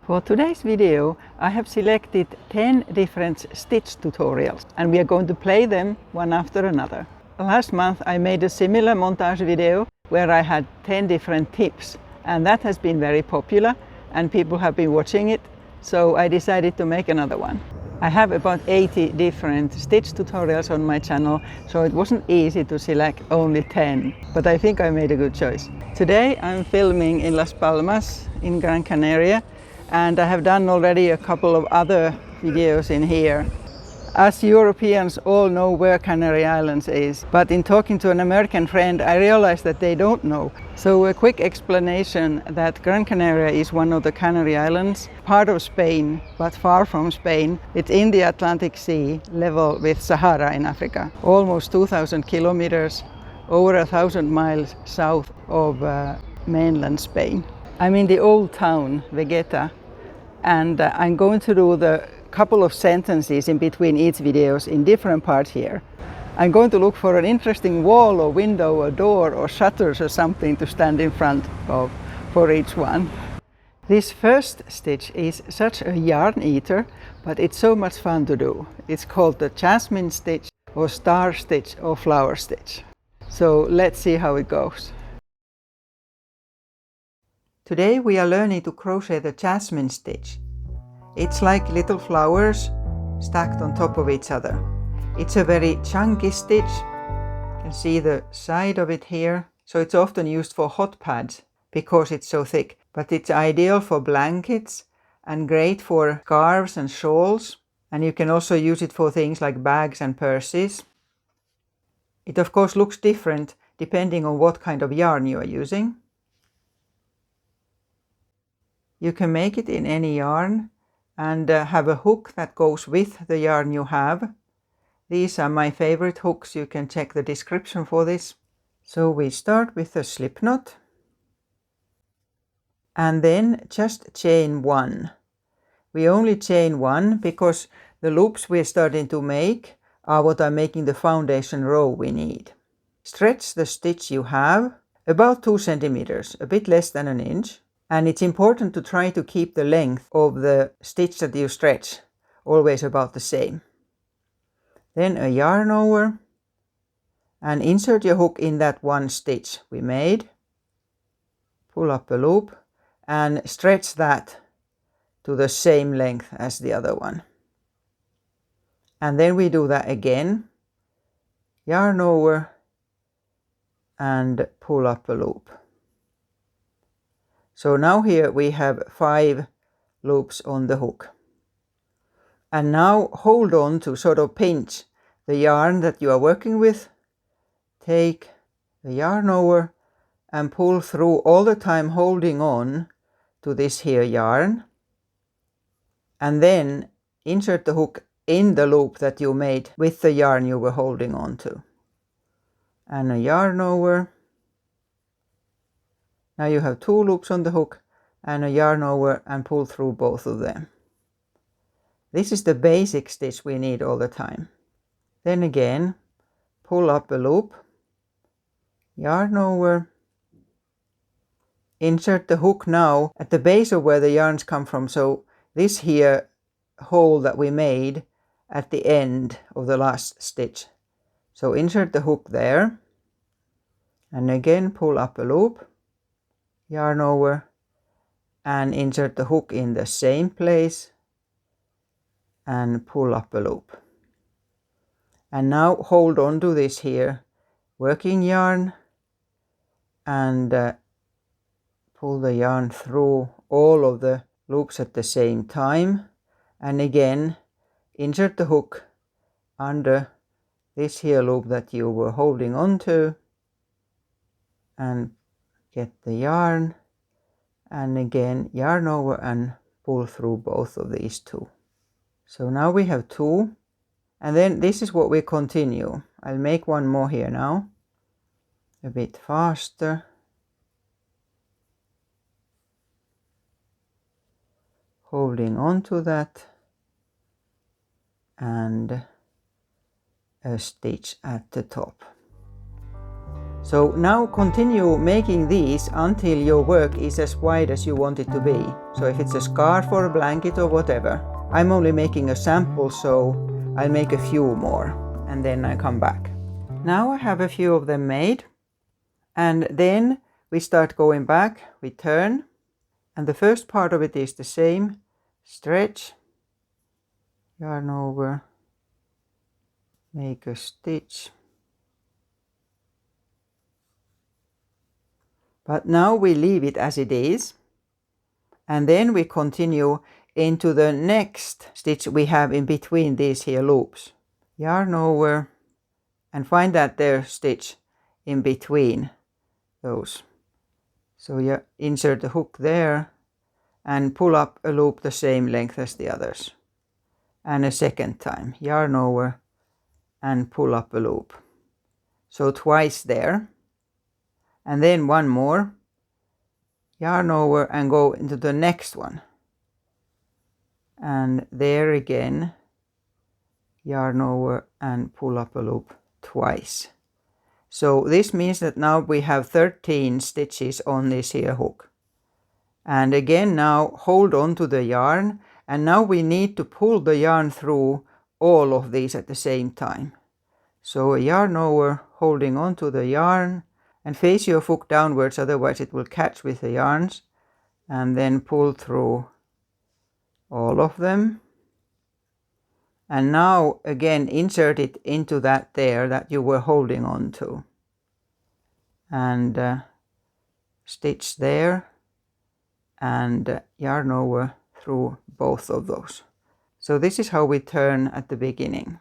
For today's video, I have selected 10 different stitch tutorials and we are going to play them one after another. Last month I made a similar montage video where I had 10 different tips, and that has been very popular and people have been watching it, so I decided to make another one. I have about 80 different stitch tutorials on my channel, so it wasn't easy to select only 10, but I think I made a good choice. Today I'm filming in Las Palmas in Gran Canaria, and I have done already a couple of other videos in here. Us Europeans all know where Canary Islands is, but in talking to an American friend I realized that they don't know. So a quick explanation that Gran Canaria is one of the Canary Islands, part of Spain, but far from Spain. It's in the Atlantic Sea, level with Sahara in Africa. Almost 2,000 kilometers, over 1,000 miles south of mainland Spain. I'm in the old town, Vegeta, and I'm going to do the couple of sentences in between each videos in different parts here. I'm going to look for an interesting wall or window or door or shutters or something to stand in front of for each one. This first stitch is such a yarn eater, but it's so much fun to do. It's called the Jasmine stitch or star stitch or flower stitch. So let's see how it goes. Today we are learning to crochet the Jasmine stitch. It's like little flowers stacked on top of each other. It's a very chunky stitch. You can see the side of it here. So it's often used for hot pads because it's so thick. But it's ideal for blankets and great for scarves and shawls. And you can also use it for things like bags and purses. It of course looks different depending on what kind of yarn you are using. You can make it in any yarn and have a hook that goes with the yarn you have. These are my favorite hooks. You can check the description for this. So we start with a slip knot and then just chain one. We only chain one because the loops we're starting to make are what are making the foundation row we need. Stretch the stitch you have about 2 centimeters, a bit less than an inch. And it's important to try to keep the length of the stitch that you stretch always about the same. Then a yarn over and insert your hook in that one stitch we made. Pull up a loop and stretch that to the same length as the other one. And then we do that again. Yarn over and pull up a loop. So now here we have 5 loops on the hook. And now hold on to sort of pinch the yarn that you are working with. Take the yarn over and pull through all the time, holding on to this here yarn. And then insert the hook in the loop that you made with the yarn you were holding on to. And a yarn over. Now you have 2 loops on the hook and a yarn over and pull through both of them. This is the basic stitch we need all the time. Then again, pull up a loop, yarn over, insert the hook now at the base of where the yarns come from. So this here hole that we made at the end of the last stitch. So insert the hook there and again pull up a loop, yarn over and insert the hook in the same place and pull up a loop. And now hold on to this here working yarn and pull the yarn through all of the loops at the same time. And again insert the hook under this here loop that you were holding on to and get the yarn and again yarn over and pull through both of these 2. So now we have 2, and then this is what we continue. I'll make one more here now, a bit faster. Holding on to that and a stitch at the top. So now continue making these until your work is as wide as you want it to be. So if it's a scarf or a blanket or whatever. I'm only making a sample, so I'll make a few more and then I come back. Now I have a few of them made, and then we start going back, we turn, and the first part of it is the same. Stretch, yarn over, make a stitch. But now we leave it as it is, and then we continue into the next stitch we have in between these here loops. Yarn over and find that there stitch in between those. So you insert the hook there and pull up a loop the same length as the others. And a second time, yarn over and pull up a loop. So twice there. And then one more, yarn over and go into the next one. And there again, yarn over and pull up a loop twice. So this means that now we have 13 stitches on this here hook. And again now hold on to the yarn, and now we need to pull the yarn through all of these at the same time. So a yarn over, holding on to the yarn, and face your hook downwards, otherwise it will catch with the yarns, and then pull through all of them. And now again insert it into that there that you were holding on to, and stitch there and yarn over through both of those. So this is how we turn at the beginning.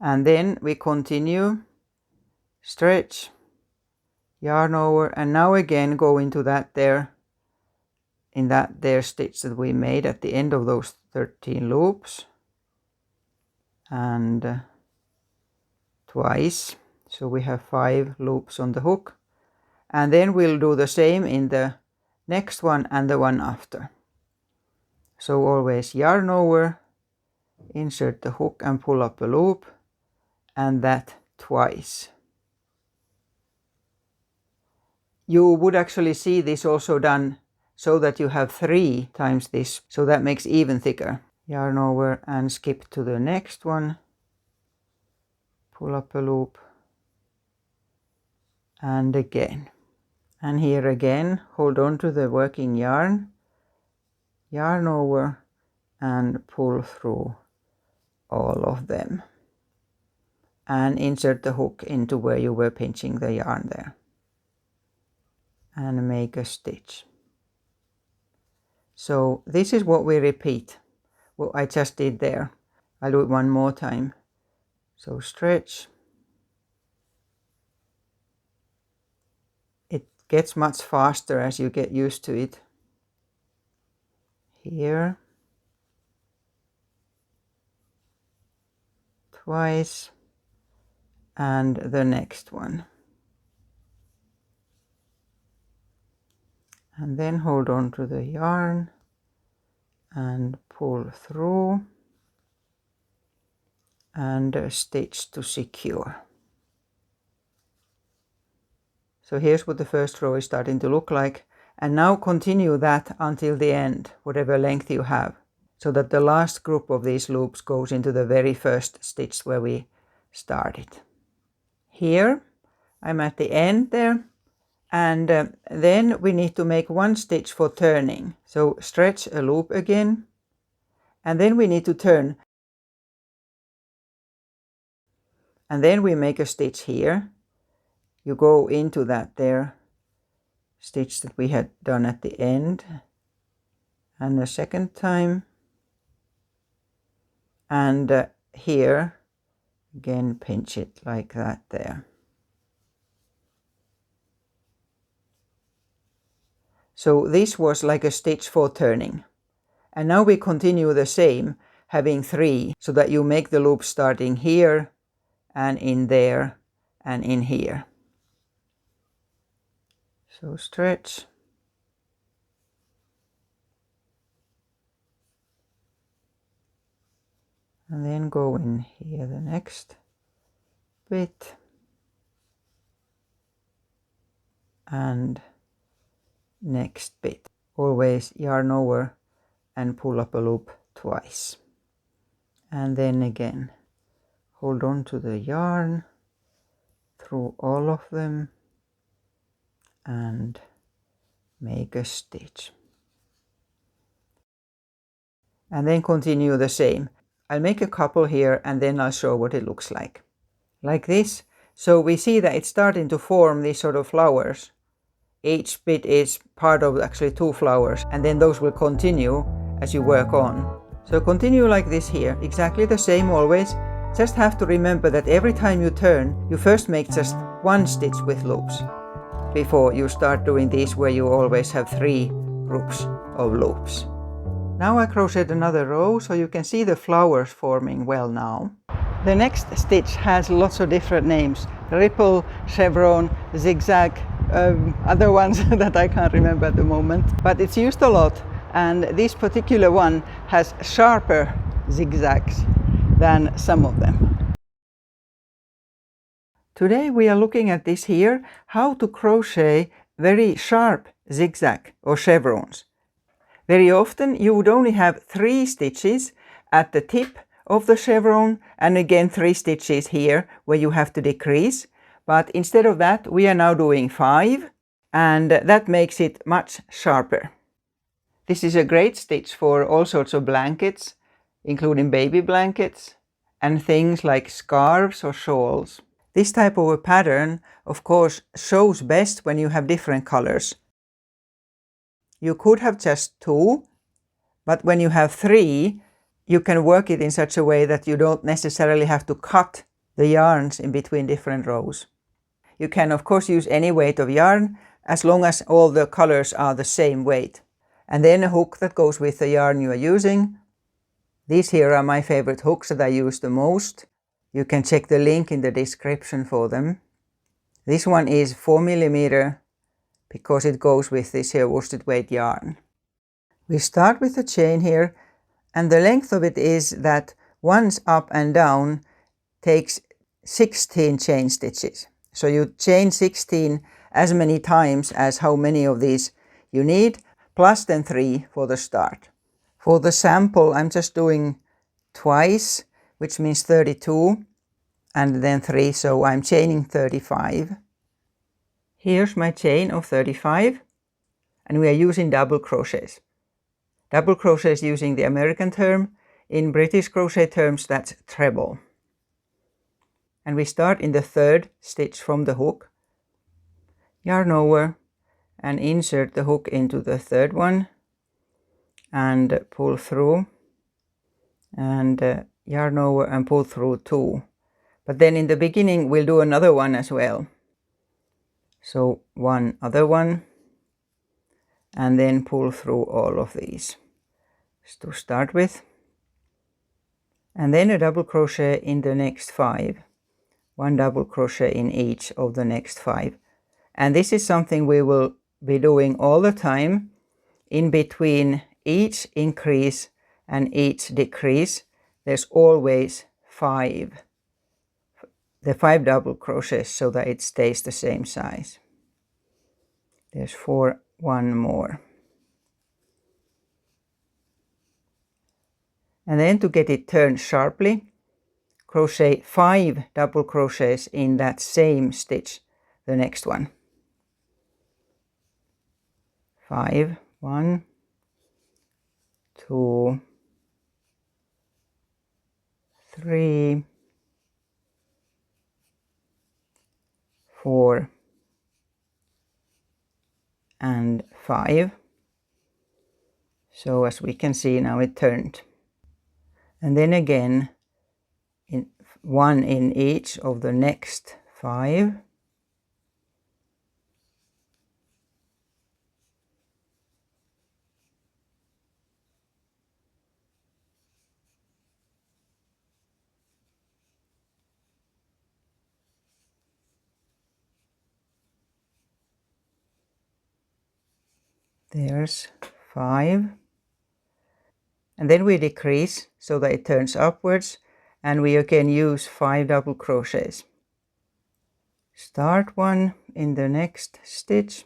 And then we continue, stretch, yarn over, and now again go into that there, in that there stitch that we made at the end of those 13 loops, and twice. So we have 5 loops on the hook, and then we'll do the same in the next one and the one after. So always yarn over, insert the hook and pull up a loop, and that twice. You would actually see this also done so that you have 3 times this, so that makes even thicker. Yarn over and skip to the next one, pull up a loop, and again. And here again, hold on to the working yarn, yarn over and pull through all of them. And insert the hook into where you were pinching the yarn there. And make a stitch. So this is what we repeat, what I just did there. I'll do it one more time. So stretch. It gets much faster as you get used to it. Here. Twice. And the next one. And then hold on to the yarn and pull through and stitch to secure. So here's what the first row is starting to look like, and now continue that until the end, whatever length you have, so that the last group of these loops goes into the very first stitch where we started. Here I'm at the end there, and then we need to make 1 stitch for turning. So stretch a loop again, and then we need to turn. And then we make a stitch here. You go into that there stitch that we had done at the end, and a second time, and here again pinch it like that there. So this was like a stitch for turning, and now we continue the same, having 3, so that you make the loop starting here and in there and in here. So stretch, and then go in here the next bit, and next bit. Always yarn over and pull up a loop twice. And then again, hold on to the yarn through all of them and make a stitch. And then continue the same. I'll make a couple here and then I'll show what it looks like. Like this. So we see that it's starting to form these sort of flowers. Each bit is part of actually 2 flowers, and then those will continue as you work on. So continue like this here, exactly the same always. Just have to remember that every time you turn, you first make just 1 stitch with loops before you start doing these where you always have 3 groups of loops. Now I crocheted another row so you can see the flowers forming well now. The next stitch has lots of different names: ripple, chevron, zigzag, other ones that I can't remember at the moment, but it's used a lot, and this particular one has sharper zigzags than some of them. Today we are looking at this here, how to crochet very sharp zigzag or chevrons. Very often you would only have 3 stitches at the tip of the chevron and again 3 stitches here where you have to decrease. But instead of that we are now doing 5, and that makes it much sharper. This is a great stitch for all sorts of blankets, including baby blankets and things like scarves or shawls. This type of a pattern of course shows best when you have different colors. You could have just 2, but when you have 3, you can work it in such a way that you don't necessarily have to cut the yarns in between different rows. You can of course use any weight of yarn as long as all the colors are the same weight. And then a hook that goes with the yarn you are using. These here are my favorite hooks that I use the most. You can check the link in the description for them. This one is 4mm because it goes with this here worsted weight yarn. We start with the chain here, and the length of it is that once up and down takes 16 chain stitches. So you chain 16 as many times as how many of these you need, plus then 3 for the start. For the sample I'm just doing twice, which means 32, and then 3, so I'm chaining 35. Here's my chain of 35, and we are using double crochets. Double crochets using the American term. In British crochet terms that's treble. And we start in the 3rd stitch from the hook. Yarn over and insert the hook into the 3rd one and pull through, and yarn over and pull through 2. But then in the beginning we'll do another one as well. So one other one, and then pull through all of these to start with, and then a double crochet in the next 5, 1 double crochet in each of the next 5. And this is something we will be doing all the time. In between each increase and each decrease there's always 5 double crochets so that it stays the same size. There's 4, 1 more. And then to get it turned sharply, crochet 5 double crochets in that same stitch, the next one. 5, 1, 2, 3, 4, and 5. So as we can see now it turned. And then again 1 in each of the next 5. There's 5. And then we decrease so that it turns upwards, and we again use 5 double crochets. Start one in the next stitch,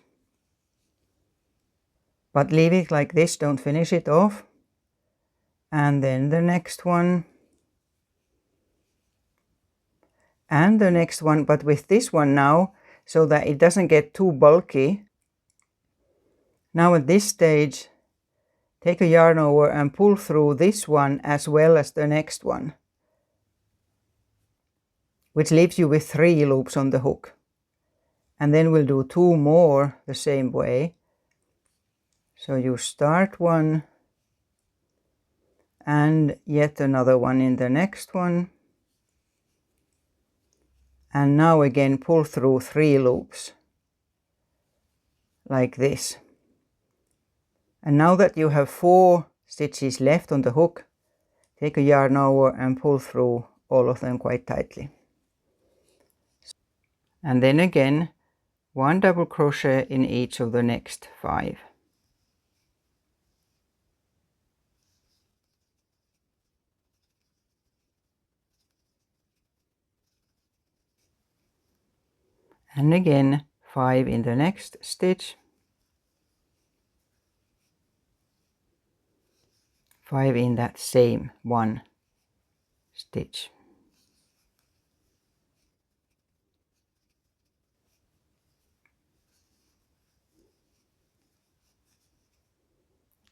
but leave it like this, don't finish it off. And then the next one. And the next one, but with this one now, so that it doesn't get too bulky. Now at this stage, take a yarn over and pull through this one as well as the next one, which leaves you with 3 loops on the hook. And then we'll do 2 more the same way. So you start one and yet another one in the next one. And now again pull through 3 loops like this. And now that you have 4 stitches left on the hook, take a yarn over and pull through all of them quite tightly. And then again 1 double crochet in each of the next 5. And again 5 in the next stitch, 5 in that same one stitch.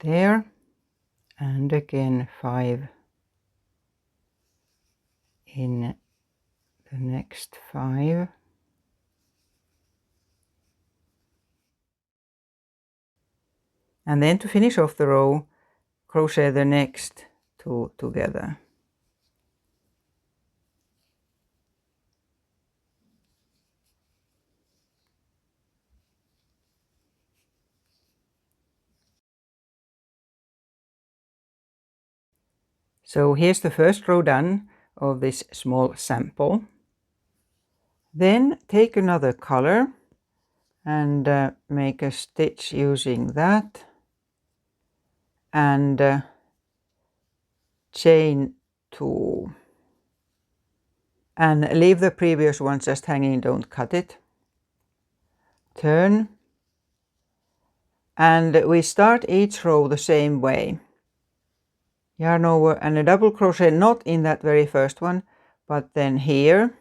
There, and again 5 in the next 5. And then to finish off the row, crochet the next 2 together. So here's the first row done of this small sample. Then take another color and make a stitch using that, and chain 2, and leave the previous one just hanging, don't cut it. Turn, and we start each row the same way. Yarn over and a double crochet, not in that very first one, but then here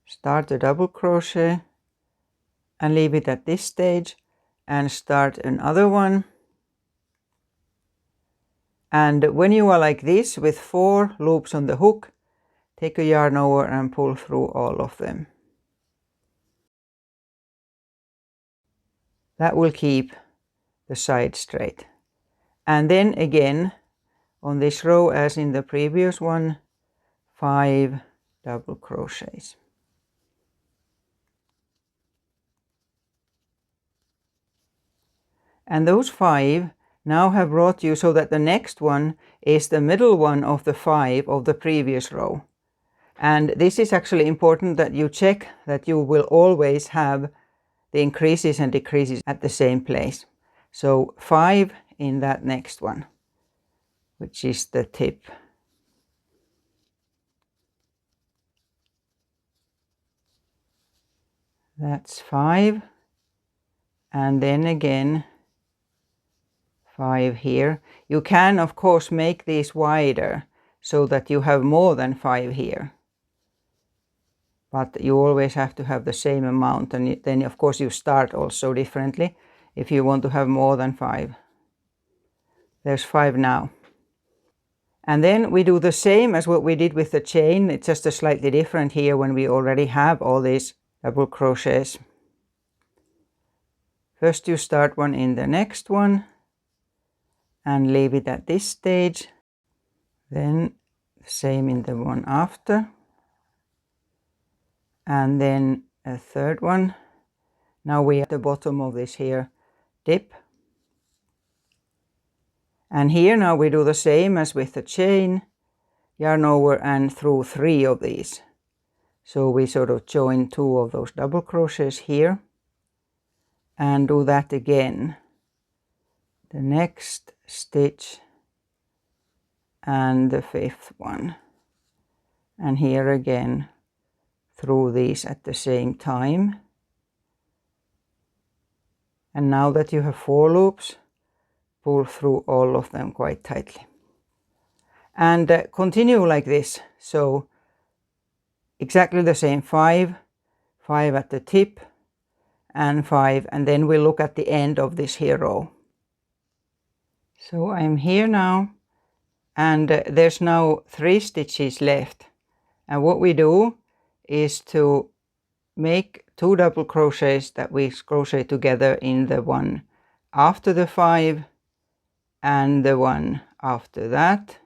start a double crochet and leave it at this stage and start another one. And when you are like this with 4 loops on the hook, take a yarn over and pull through all of them. That will keep the side straight. And then again on this row, as in the previous one, 5 double crochets. And those 5 now have brought you so that the next one is the middle one of the 5 of the previous row. And this is actually important that you check that you will always have the increases and decreases at the same place. So 5 in that next one, which is the tip. That's 5, and then again 5 here. You can of course make these wider so that you have more than 5 here, but you always have to have the same amount, and then of course you start also differently if you want to have more than 5. There's 5 now. And then we do the same as what we did with the chain. It's just a slightly different here when we already have all these double crochets. First you start one in the next one and leave it at this stage. Then the same in the one after. And then a third one. Now we are at the bottom of this here dip. And here now we do the same as with the chain. Yarn over and through 3 of these. So we sort of join 2 of those double crochets here. And do that again. The next stitch and the 5th one. And here again through these at the same time. And now that you have 4 loops, pull through all of them quite tightly. And continue like this. So exactly the same, 5, 5 at the tip, and 5, and then we look at the end of this here row. So I'm here now, and there's now 3 stitches left. And what we do is to make 2 double crochets that we crochet together in the one after the 5 and the one after that.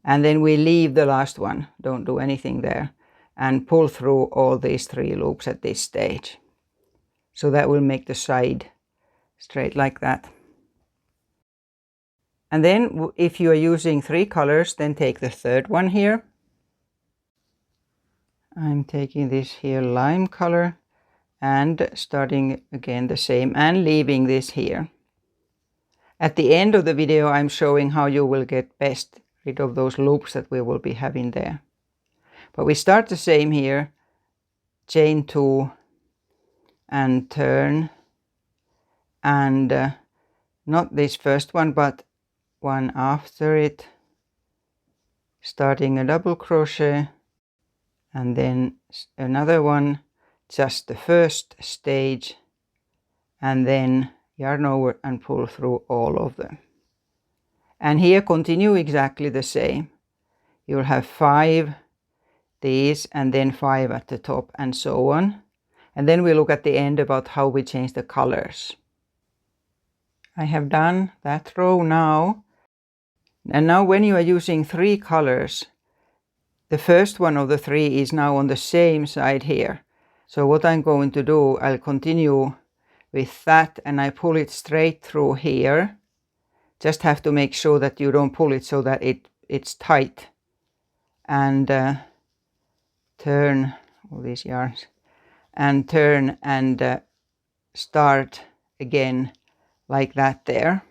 And then we leave the last one, don't do anything there, and pull through all these 3 loops at this stage. So that will make the side straight like that. And then if you are using 3 colors, then take the 3rd one here. I'm taking this here lime color and starting again the same and leaving this here. At the end of the video, I'm showing how you will get best rid of those loops that we will be having there. But we start the same here, chain 2 and turn, and not this first one but one after it, starting a double crochet, and then another one, just the first stage, and then yarn over and pull through all of them. And here continue exactly the same. You'll have 5 these and then 5 at the top and so on. And then we look at the end about how we change the colors. I have done that row now. And now when you are using 3 colors, the first one of the 3 is now on the same side here. So what I'm going to do, I'll continue with that and I pull it straight through here. Just have to make sure that you don't pull it so that it's tight. And turn all these yarns and turn and start again like that there.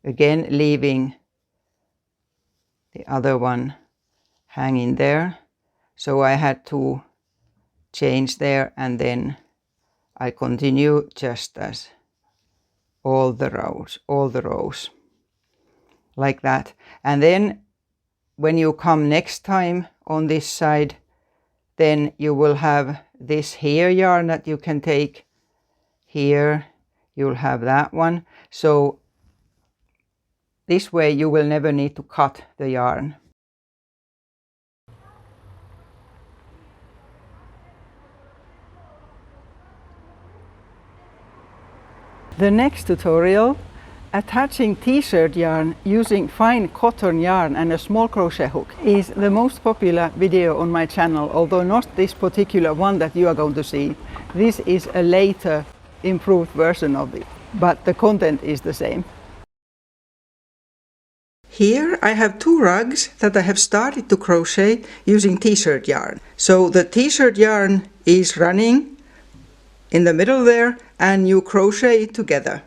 Again leaving the other one hanging there. So I had to change there and then I continue just as all the rows like that. And then when you come next time on this side, then you will have this here yarn that you can take here. You'll have that one. So this way you will never need to cut the yarn. The next tutorial, attaching t-shirt yarn using fine cotton yarn and a small crochet hook, is the most popular video on my channel, although not this particular one that you are going to see. This is a later improved version of it, but the content is the same. Here I have 2 rugs that I have started to crochet using t-shirt yarn. So the t-shirt yarn is running in the middle there and you crochet it together.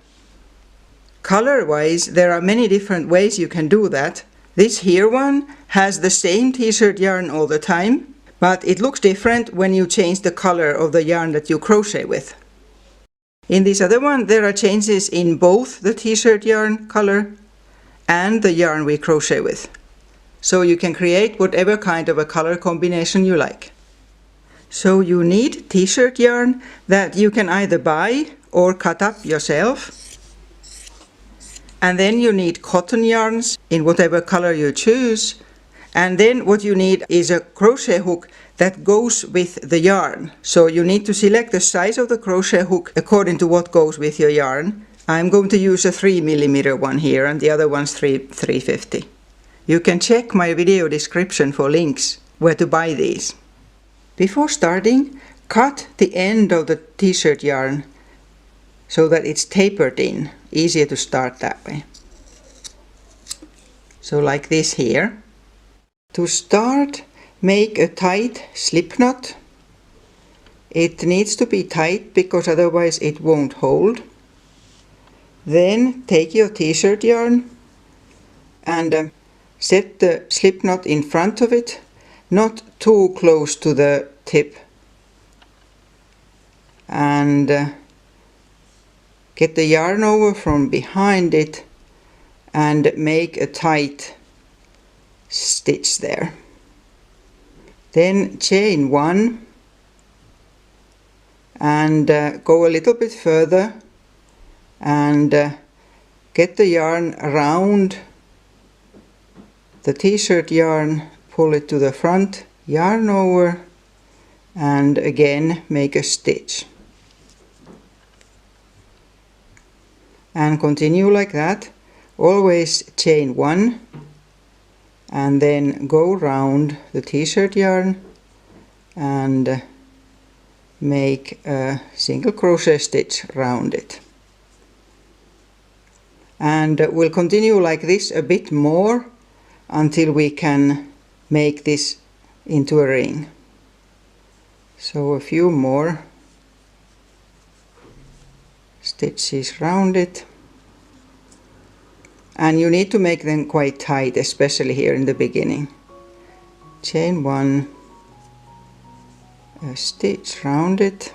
Color wise, there are many different ways you can do that. This here one has the same t-shirt yarn all the time, but it looks different when you change the color of the yarn that you crochet with. In this other one, there are changes in both the t-shirt yarn color and the yarn we crochet with. So you can create whatever kind of a color combination you like. So you need t-shirt yarn that you can either buy or cut up yourself. And then you need cotton yarns in whatever color you choose. And then what you need is a crochet hook that goes with the yarn. So you need to select the size of the crochet hook according to what goes with your yarn. I'm going to use a 3mm one here and the other one's 350. You can check my video description for links where to buy these. Before starting, cut the end of the t-shirt yarn so that it's tapered in. Easier to start that way. So like this here. To start, make a tight slip knot. It needs to be tight because otherwise it won't hold. Then take your t-shirt yarn and set the slip knot in front of it. not too close to the tip, and get the yarn over from behind it and make a tight stitch there. Then chain 1 and go a little bit further and get the yarn around the t-shirt yarn, pull it to the front, yarn over, and again make a stitch. And continue like that. Always chain 1 and then go round the t-shirt yarn and make a single crochet stitch round it. And we'll continue like this a bit more until we can make this into a ring. So a few more stitches round it, and you need to make them quite tight, especially here in the beginning. Chain 1, a stitch round it,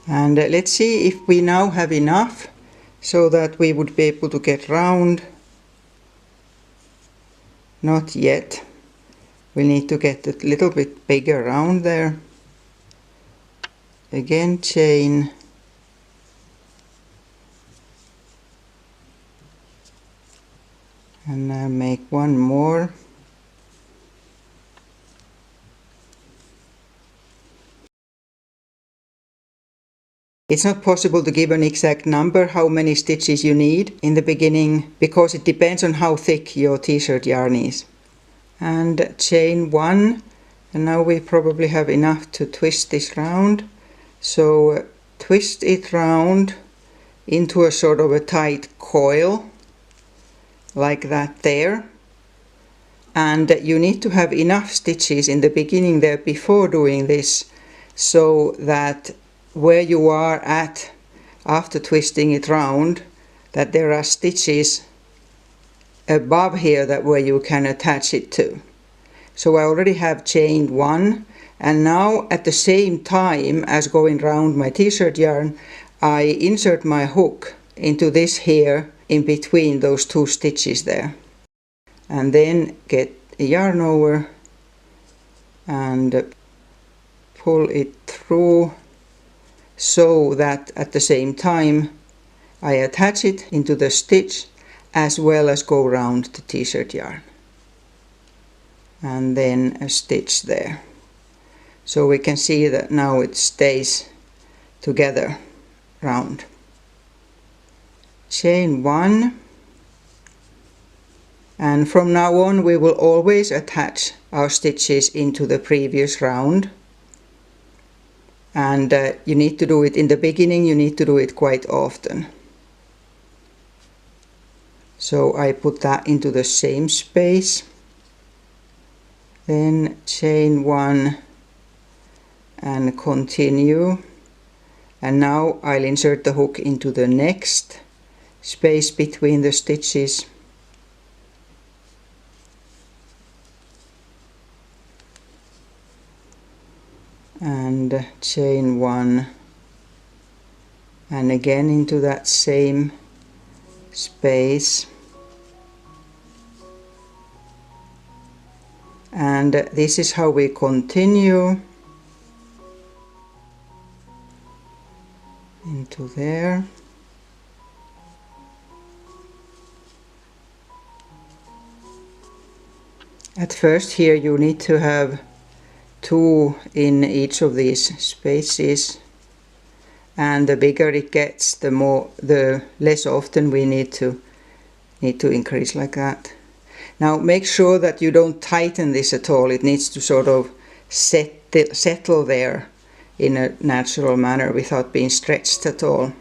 and let's see if we now have enough so that we would be able to get round. Not yet. We need to get a little bit bigger round there. Again chain, and now make one more. It's not possible to give an exact number how many stitches you need in the beginning, because it depends on how thick your t-shirt yarn is. And chain 1, and now we probably have enough to twist this round. So twist it round into a sort of a tight coil, like that there. And you need to have enough stitches in the beginning there before doing this, so that where you are at after twisting it round, that there are stitches above here that where you can attach it to. So I already have chained 1, and now at the same time as going round my t-shirt yarn, I insert my hook into this here in between those 2 stitches there, and then get a yarn over and pull it through, so that at the same time I attach it into the stitch as well as go round the t-shirt yarn, and then a stitch there. So we can see that now it stays together round. Chain 1, and from now on we will always attach our stitches into the previous round. And you need to do it in the beginning, you need to do it quite often. So I put that into the same space, then chain 1 and continue, and now I'll insert the hook into the next space between the stitches, and chain 1 and again into that same space, and this is how we continue into there. At first here you need to have 2 in each of these spaces, and the bigger it gets, the less often we need to increase like that. Now make sure that you don't tighten this at all. It needs to sort of settle there in a natural manner without being stretched at all.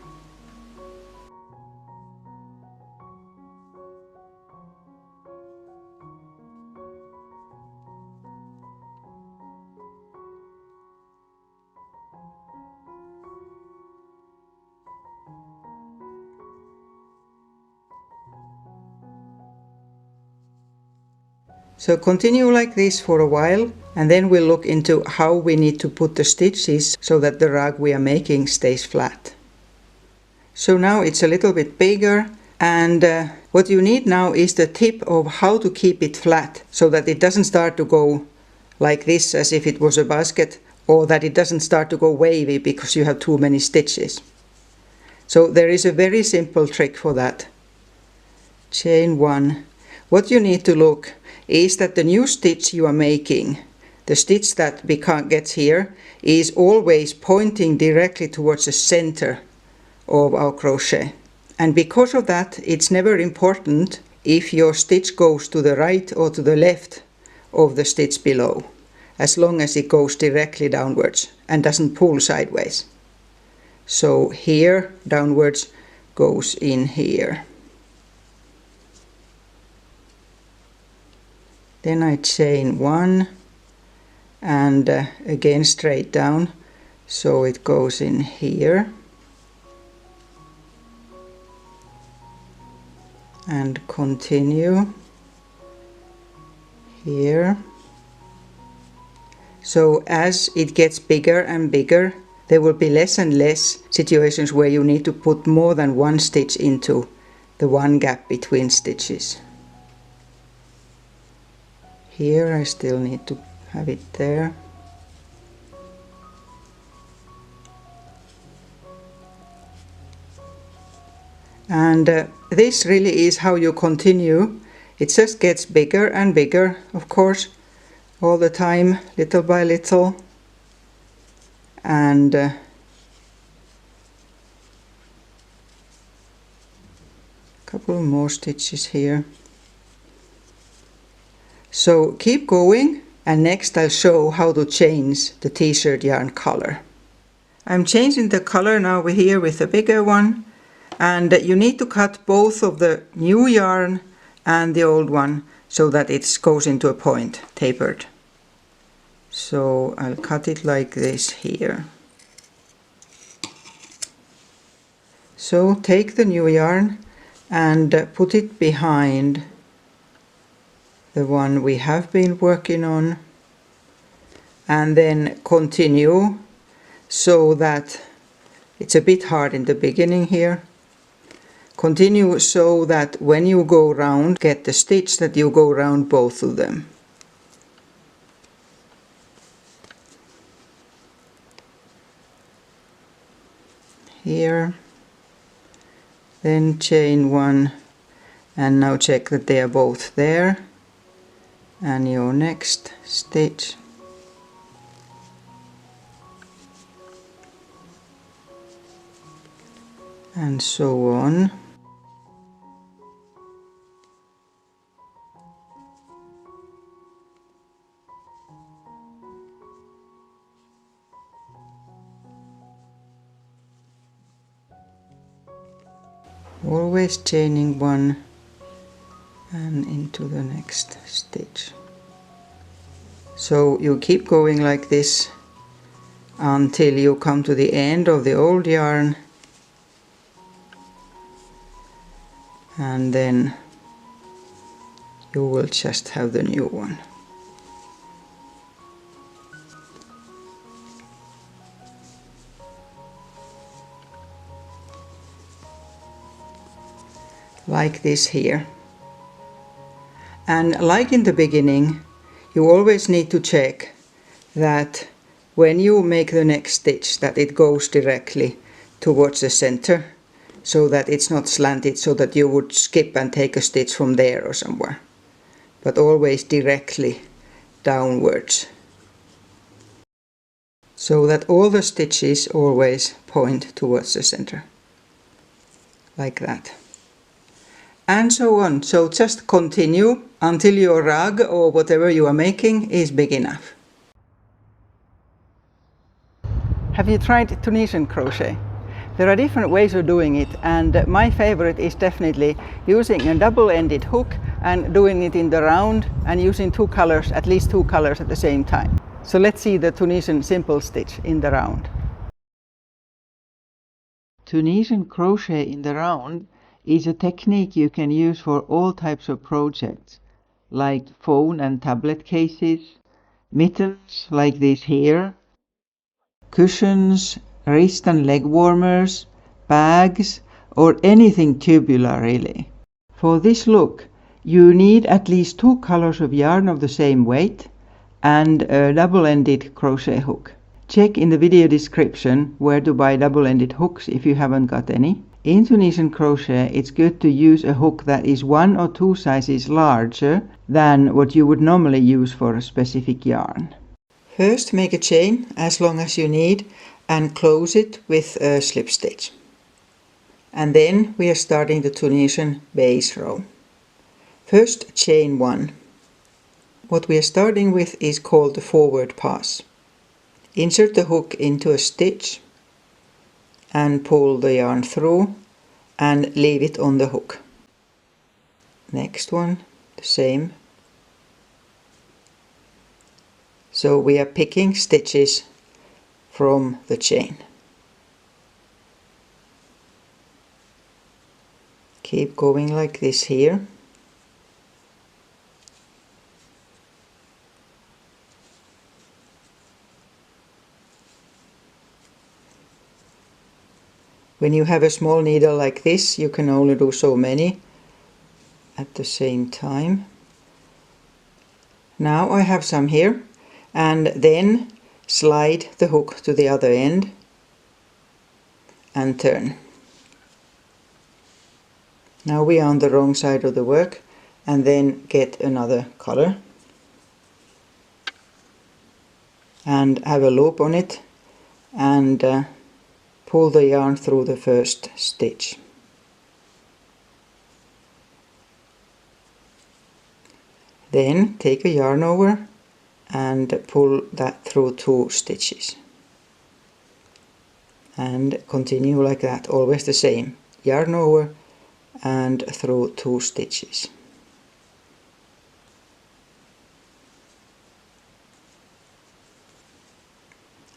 So continue like this for a while, and then we'll look into how we need to put the stitches so that the rug we are making stays flat. So now it's a little bit bigger, and what you need now is the tip of how to keep it flat so that it doesn't start to go like this as if it was a basket, or that it doesn't start to go wavy because you have too many stitches. So there is a very simple trick for that. Chain 1. What you need to look is that the new stitch you are making, the stitch that gets here, is always pointing directly towards the center of our crochet. And because of that, it's never important if your stitch goes to the right or to the left of the stitch below, as long as it goes directly downwards and doesn't pull sideways. So here downwards goes in here. Then I chain 1 and again straight down, so it goes in here. And continue here. So as it gets bigger and bigger, there will be less and less situations where you need to put more than one stitch into the one gap between stitches. Here I still need to have it there. And this really is how you continue. It just gets bigger and bigger, of course, all the time, little by little. And a couple more stitches here. So keep going, and next I'll show how to change the t-shirt yarn color. I'm changing the color now here with the bigger one, and you need to cut both of the new yarn and the old one so that it goes into a point, tapered. So I'll cut it like this here. So take the new yarn and put it behind the one we have been working on, and then continue so that it's a bit hard in the beginning here. Continue so that when you go round, get the stitch that you go round both of them. Here, then chain 1, and now check that they are both there. And your next stitch, and so on. Always chaining 1 and into the next stitch. So you keep going like this until you come to the end of the old yarn, and then you will just have the new one. Like this here. And like in the beginning, you always need to check that when you make the next stitch that it goes directly towards the center, so that it's not slanted, so that you would skip and take a stitch from there or somewhere, but always directly downwards, so that all the stitches always point towards the center, like that. And so on. So just continue until your rug or whatever you are making is big enough. Have you tried Tunisian crochet? There are different ways of doing it, and my favorite is definitely using a double-ended hook and doing it in the round and using two colors, at least two colors at the same time. So let's see the Tunisian simple stitch in the round. Tunisian crochet in the round is a technique you can use for all types of projects. like phone and tablet cases, mittens like these here, cushions, wrist and leg warmers, bags, or anything tubular really. For this look, you need at least 2 colors of yarn of the same weight and a double-ended crochet hook. Check in the video description where to buy double-ended hooks if you haven't got any. In Tunisian crochet, it's good to use a hook that is 1 or 2 sizes larger than what you would normally use for a specific yarn. First, make a chain as long as you need and close it with a slip stitch. And then we are starting the Tunisian base row. First, chain 1. What we are starting with is called the forward pass. Insert the hook into a stitch and pull the yarn through and leave it on the hook. Next one, the same. So we are picking stitches from the chain. Keep going like this here. When you have a small needle like this, you can only do so many at the same time. Now I have some here, and then slide the hook to the other end and turn. Now we are on the wrong side of the work, and then get another color and have a loop on it and pull the yarn through the first stitch. Then take a yarn over and pull that through 2 stitches. And continue like that, always the same. Yarn over and through 2 stitches.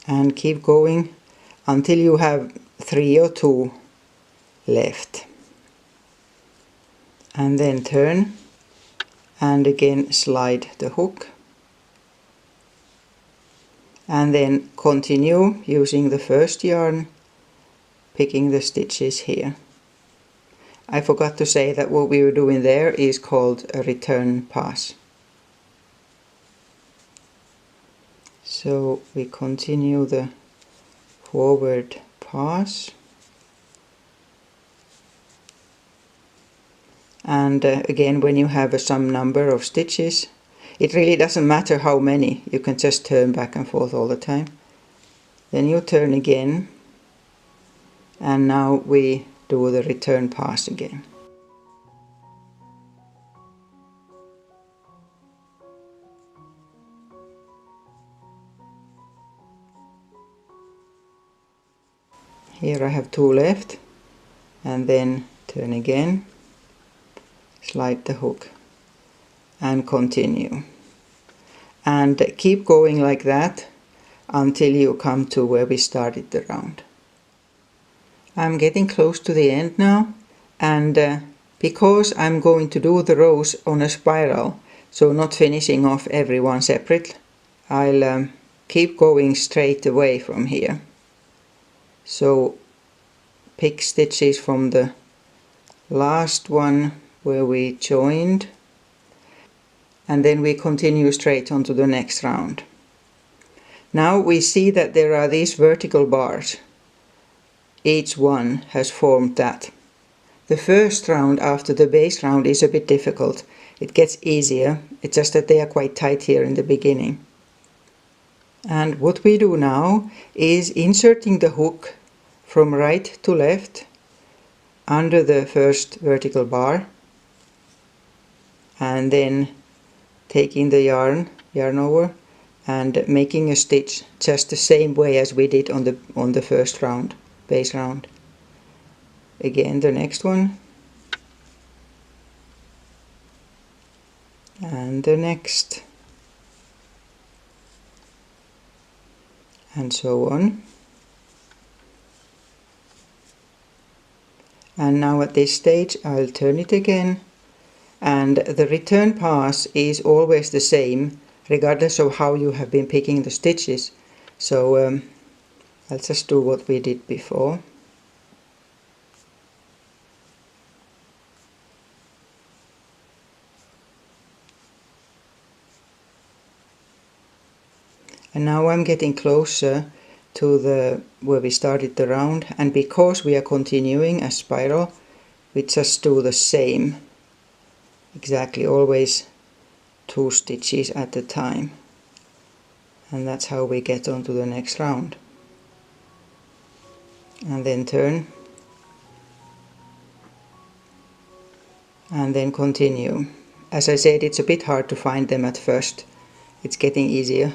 And keep going until you have 3 or 2 left. And then turn and again slide the hook. And then continue using the first yarn, picking the stitches here. I forgot to say that what we were doing there is called a return pass. So we continue the forward pass. And again, when you have some number of stitches, it really doesn't matter how many, you can just turn back and forth all the time. Then you turn again, and now we do the return pass again. Here I have 2 left, and then turn again, slide the hook and continue. And keep going like that until you come to where we started the round. I'm getting close to the end now, and because I'm going to do the rows on a spiral, so not finishing off every one separate, I'll keep going straight away from here. So pick stitches from the last one where we joined, and then we continue straight on to the next round. Now we see that there are these vertical bars. Each one has formed that. The first round after the base round is a bit difficult. It gets easier, it's just that they are quite tight here in the beginning. And what we do now is inserting the hook from right to left under the first vertical bar, and then taking the yarn over and making a stitch just the same way as we did on the first round, base round. Again the next one, and the next, and so on. And now at this stage I'll turn it again And the return pass is always the same regardless of how you have been picking the stitches. So I'll just do what we did before. And now I'm getting closer to the where we started the round, and because we are continuing a spiral, we just do the same, exactly, always 2 stitches at a time, and that's how we get on to the next round. And then turn, and then continue. As I said, it's a bit hard to find them at first. It's getting easier.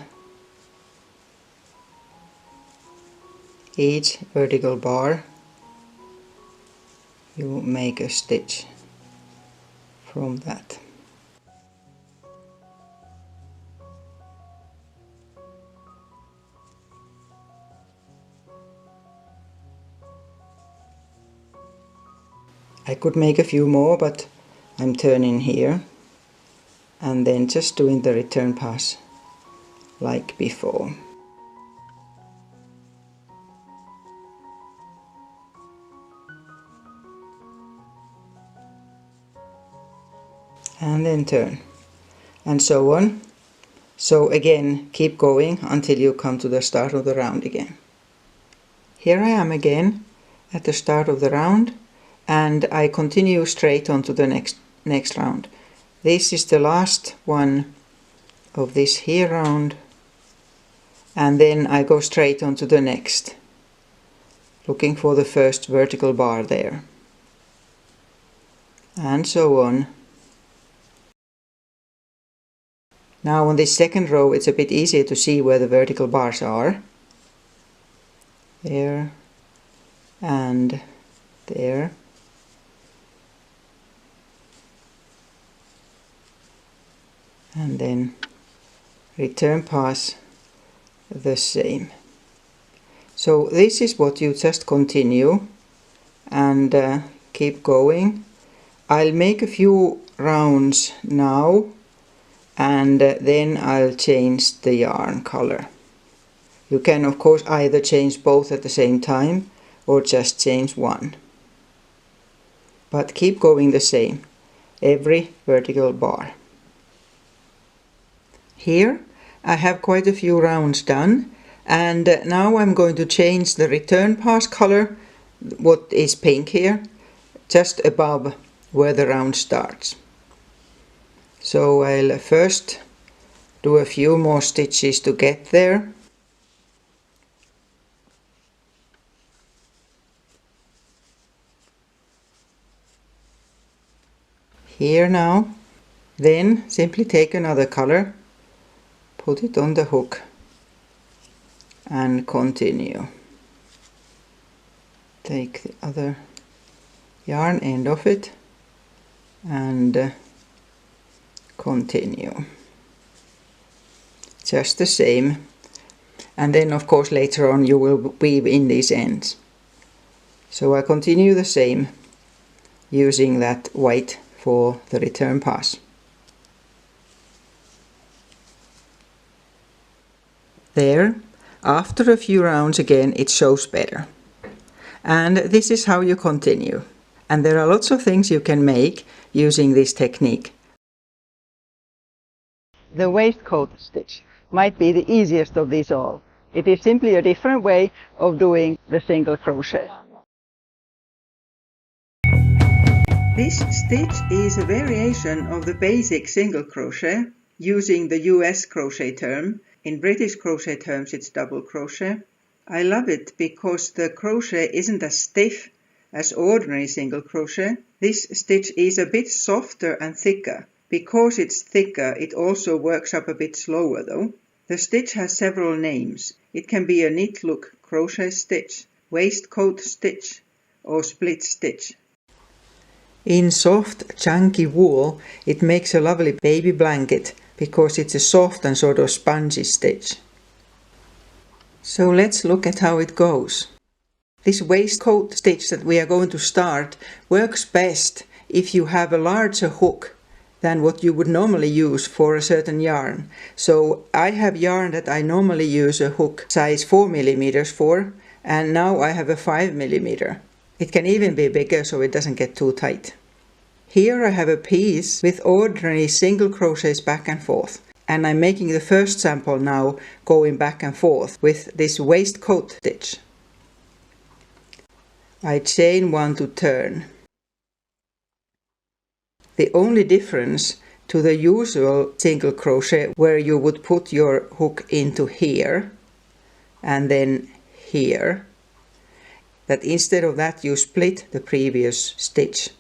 Each vertical bar you make a stitch from that. I could make a few more, but I'm turning here and then just doing the return pass like before. And then turn, and so on. So again, keep going until you come to the start of the round again. Here I am again at the start of the round, and I continue straight on to the next round. This is the last one of this here round, and then I go straight on to the next, looking for the first vertical bar there, and so on. Now on this second row it's a bit easier to see where the vertical bars are. There and there. And then return pass the same. So this is what you just continue and keep going. I'll make a few rounds now, and then I'll change the yarn color. You can of course either change both at the same time or just change one. But keep going the same, every vertical bar. Here I have quite a few rounds done, and now I'm going to change the return pass color, what is pink here, just above where the round starts. So I'll first do a few more stitches to get there. Here now. Then simply take another color, put it on the hook and continue. Take the other yarn end of it and continue. Just the same, and then of course later on you will weave in these ends. So I continue the same, using that white for the return pass. There, after a few rounds again it shows better. And this is how you continue. And there are lots of things you can make using this technique. The waistcoat stitch might be the easiest of these all. It is simply a different way of doing the single crochet. This stitch is a variation of the basic single crochet using the US crochet term. In British crochet terms it's double crochet. I love it because the crochet isn't as stiff as ordinary single crochet. This stitch is a bit softer and thicker. Because it's thicker, it also works up a bit slower though. The stitch has several names. It can be a knitlook crochet stitch, waistcoat stitch, or split stitch. In soft, chunky wool, it makes a lovely baby blanket because it's a soft and sort of spongy stitch. So let's look at how it goes. This waistcoat stitch that we are going to start works best if you have a larger hook than what you would normally use for a certain yarn. So I have yarn that I normally use a hook size 4 millimeters for, and now I have a 5 millimeter. It can even be bigger so it doesn't get too tight. Here I have a piece with ordinary single crochets back and forth, and I'm making the first sample now going back and forth with this waistcoat stitch. I chain 1 to turn. The only difference to the usual single crochet where you would put your hook into here and then here, that instead of that you split the previous stitch.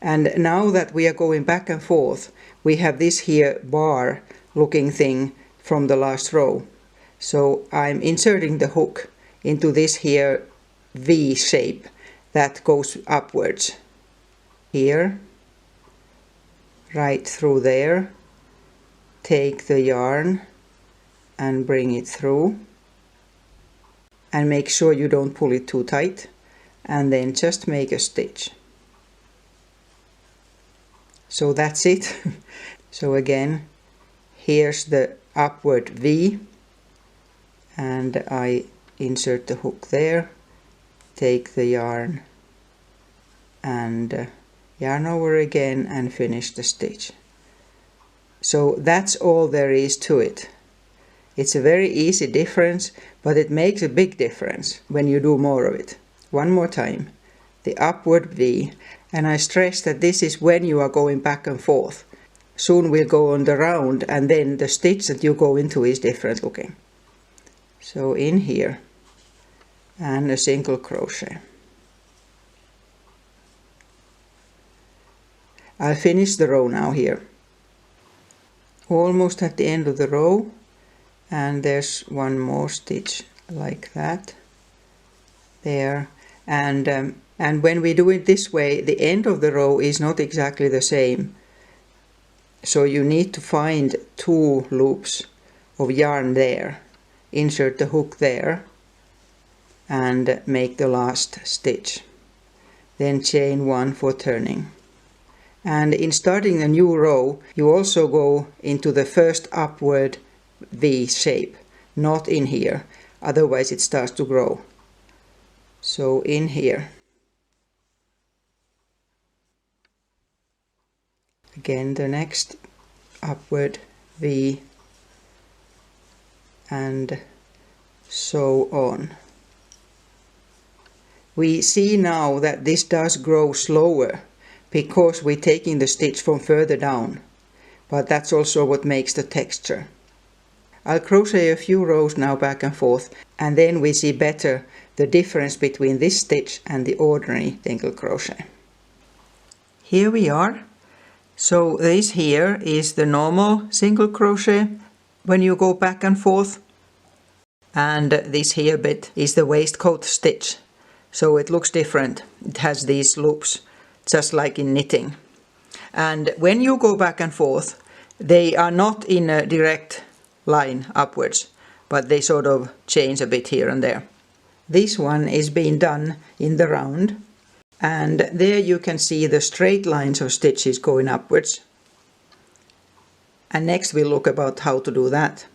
And now that we are going back and forth, we have this here bar looking thing from the last row. So I'm inserting the hook into this here V shape that goes upwards. Here, right through there, take the yarn and bring it through. And make sure you don't pull it too tight. And then just make a stitch. So that's it. So again, here's the upward V, and I insert the hook there, take the yarn and yarn over again and finish the stitch. So that's all there is to it. It's a very easy difference, but it makes a big difference when you do more of it. One more time, the upward V. And I stress that this is when you are going back and forth. Soon we'll go on the round, and then the stitch that you go into is different looking. So in here, and a single crochet. I'll finish the row now here. Almost at the end of the row, and there's one more stitch like that. There, and when we do it this way, the end of the row is not exactly the same. So you need to find 2 loops of yarn there, insert the hook there, and make the last stitch. Then chain 1 for turning. And in starting a new row, you also go into the first upward V shape, not in here, otherwise it starts to grow. So in here. Again the next upward V, and so on. We see now that this does grow slower because we're taking the stitch from further down, but that's also what makes the texture. I'll crochet a few rows now back and forth, and then we see better the difference between this stitch and the ordinary single crochet. Here we are. So this here is the normal single crochet when you go back and forth, and this here bit is the waistcoat stitch. So it looks different. It has these loops, just like in knitting. And when you go back and forth, they are not in a direct line upwards, but they sort of change a bit here and there. This one is being done in the round. And there you can see the straight lines of stitches going upwards. And next we'll look about how to do that.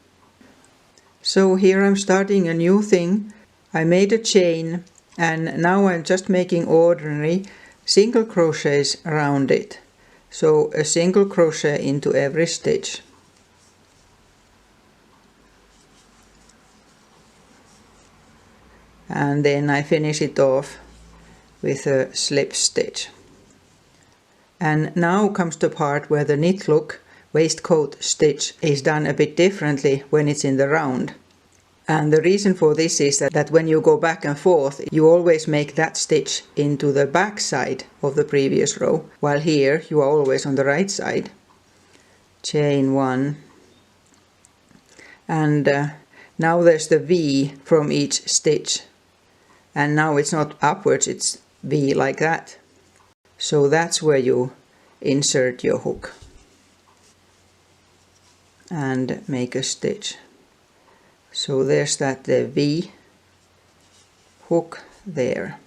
So here I'm starting a new thing. I made a chain, and now I'm just making ordinary single crochets around it. So a single crochet into every stitch. And then I finish it off with a slip stitch. And now comes the part where the knit look waistcoat stitch is done a bit differently when it's in the round. And the reason for this is that when you go back and forth, you always make that stitch into the back side of the previous row, while here you are always on the right side. Chain 1, and now there's the V from each stitch, and now it's not upwards, it's V like that. So that's where you insert your hook and make a stitch. So there's that the V hook there,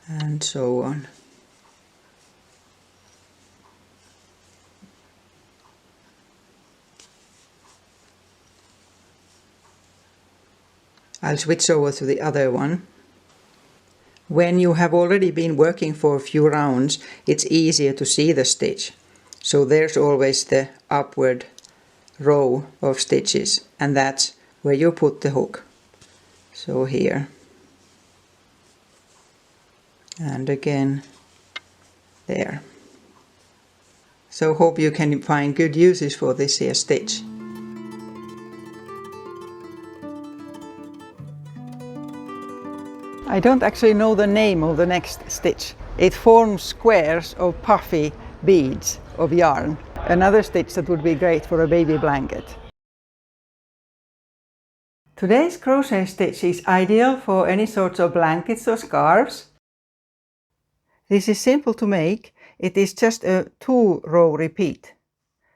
and so on. I'll switch over to the other one. When you have already been working for a few rounds, it's easier to see the stitch. So there's always the upward row of stitches, and that's where you put the hook. So here. And again there. So hope you can find good uses for this here stitch. I don't actually know the name of the next stitch. It forms squares of puffy beads of yarn. Another stitch that would be great for a baby blanket. Today's crochet stitch is ideal for any sorts of blankets or scarves. This is simple to make. It is just a 2-row repeat.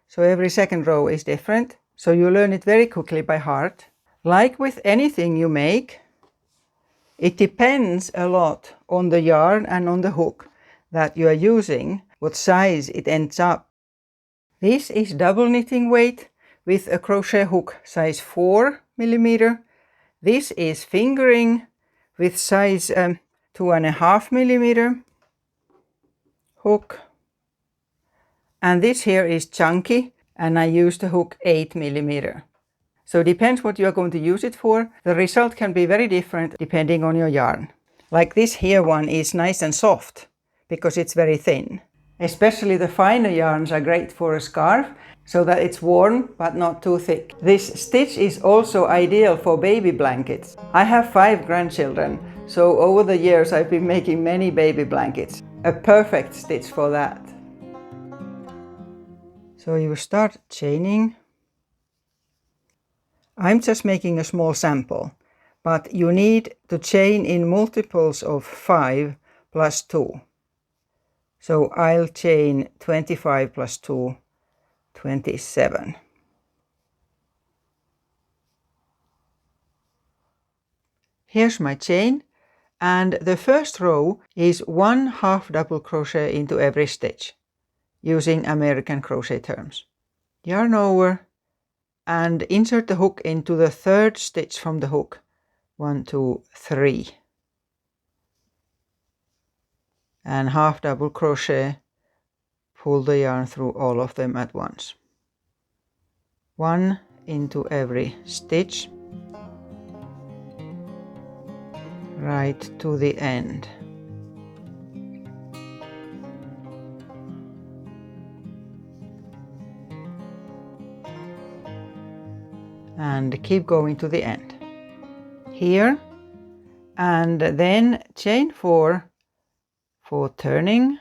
So every second row is different. So you learn it very quickly by heart. Like with anything you make, it depends a lot on the yarn and on the hook that you are using, what size it ends up. This is double knitting weight with a crochet hook size 4 mm. This is fingering with size 2.5 mm hook. And this here is chunky, and I use the hook 8 mm. So it depends what you are going to use it for. The result can be very different depending on your yarn. Like this here one is nice and soft because it's very thin. Especially the finer yarns are great for a scarf so that it's warm but not too thick. This stitch is also ideal for baby blankets. I have 5 grandchildren, so over the years I've been making many baby blankets. A perfect stitch for that. So you start chaining. I'm just making a small sample, but you need to chain in multiples of 5 plus 2. So I'll chain 25 plus 2, 27. Here's my chain, and the first row is 1 half double crochet into every stitch, using American crochet terms. Yarn over, and insert the hook into the 3rd stitch from the hook. 1, 2, 3. And half double crochet, pull the yarn through all of them at once. 1 into every stitch, right to the end. And keep going to the end. Here, and then chain 4 for turning,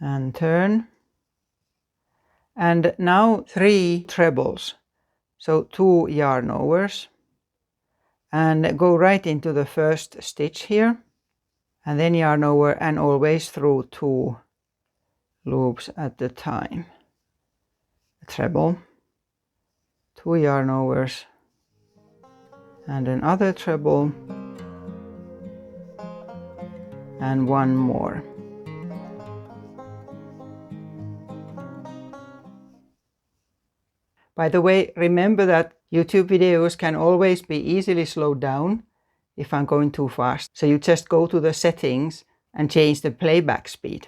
and turn, and now 3 trebles, so 2 yarn overs, and go right into the first stitch here, and then yarn over, and always through 2 loops at the time. A treble, 2 yarn overs, and another treble, and 1 more. By the way, remember that YouTube videos can always be easily slowed down if I'm going too fast. So you just go to the settings and change the playback speed.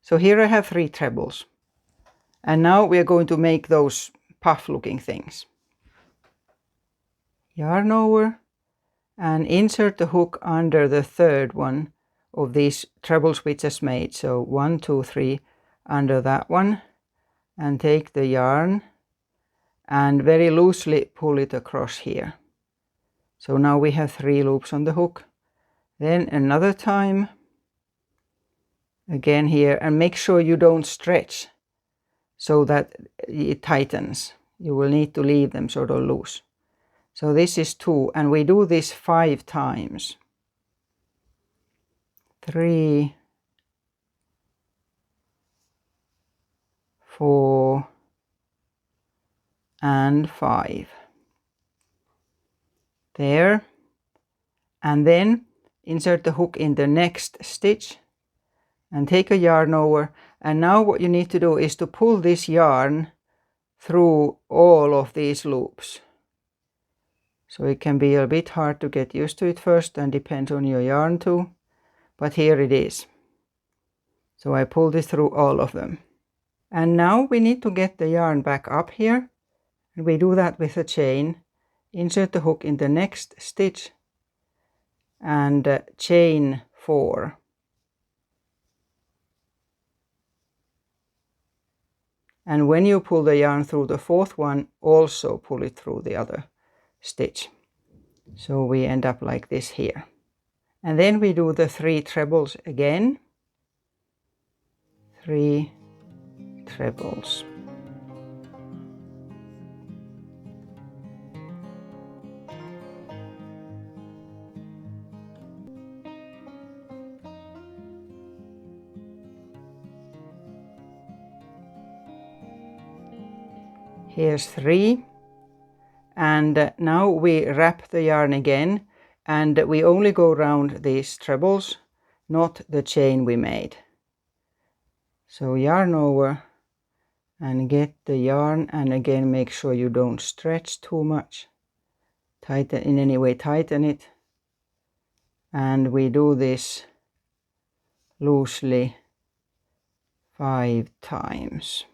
So here I have 3 trebles. And now we are going to make those puff looking things. Yarn over and insert the hook under the 3rd one of these trebles we just made. So 1, 2, 3 under that one. And take the yarn and very loosely pull it across here. So now we have 3 loops on the hook. Then another time, again here, and make sure you don't stretch so that it tightens. You will need to leave them sort of loose. So this is 2, and we do this 5 times. 3, 4, and 5. There. And then insert the hook in the next stitch and take a yarn over. And now what you need to do is to pull this yarn through all of these loops. So it can be a bit hard to get used to it first and depends on your yarn too, but here it is. So I pull this through all of them. And now we need to get the yarn back up here, and we do that with a chain. Insert the hook in the next stitch and chain 4. And when you pull the yarn through the 4th one, also pull it through the other stitch. So we end up like this here. And then we do the 3 trebles again. 3 trebles. Here's 3, and now we wrap the yarn again, and we only go around these trebles, not the chain we made. So yarn over and get the yarn, and again make sure you don't stretch too much. Tighten in any way, tighten it, and we do this loosely 5 times.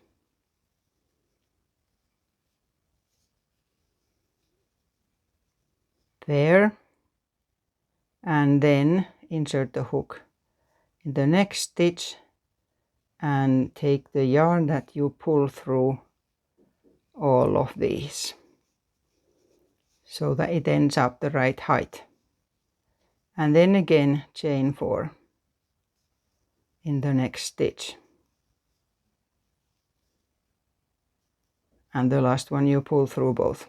There, and then insert the hook in the next stitch and take the yarn that you pull through all of these so that it ends up the right height. And then again chain 4 in the next stitch, and the last one you pull through both.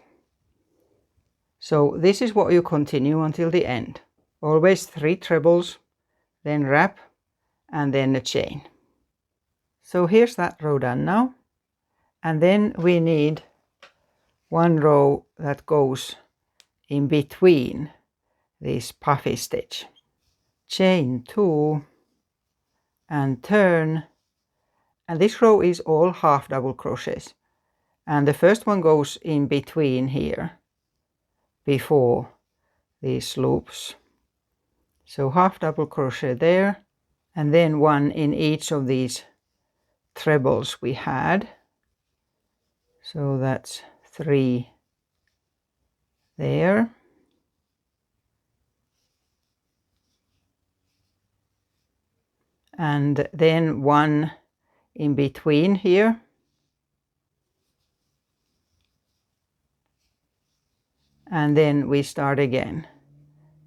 So this is what you continue until the end. Always 3 trebles, then wrap, and then a chain. So here's that row done now. And then we need 1 row that goes in between this puffy stitch. Chain 2 and turn. And this row is all half double crochets. And the first one goes in between here, before these loops. So half double crochet there, and then 1 in each of these trebles we had. So that's 3 there. And then 1 in between here. And then we start again.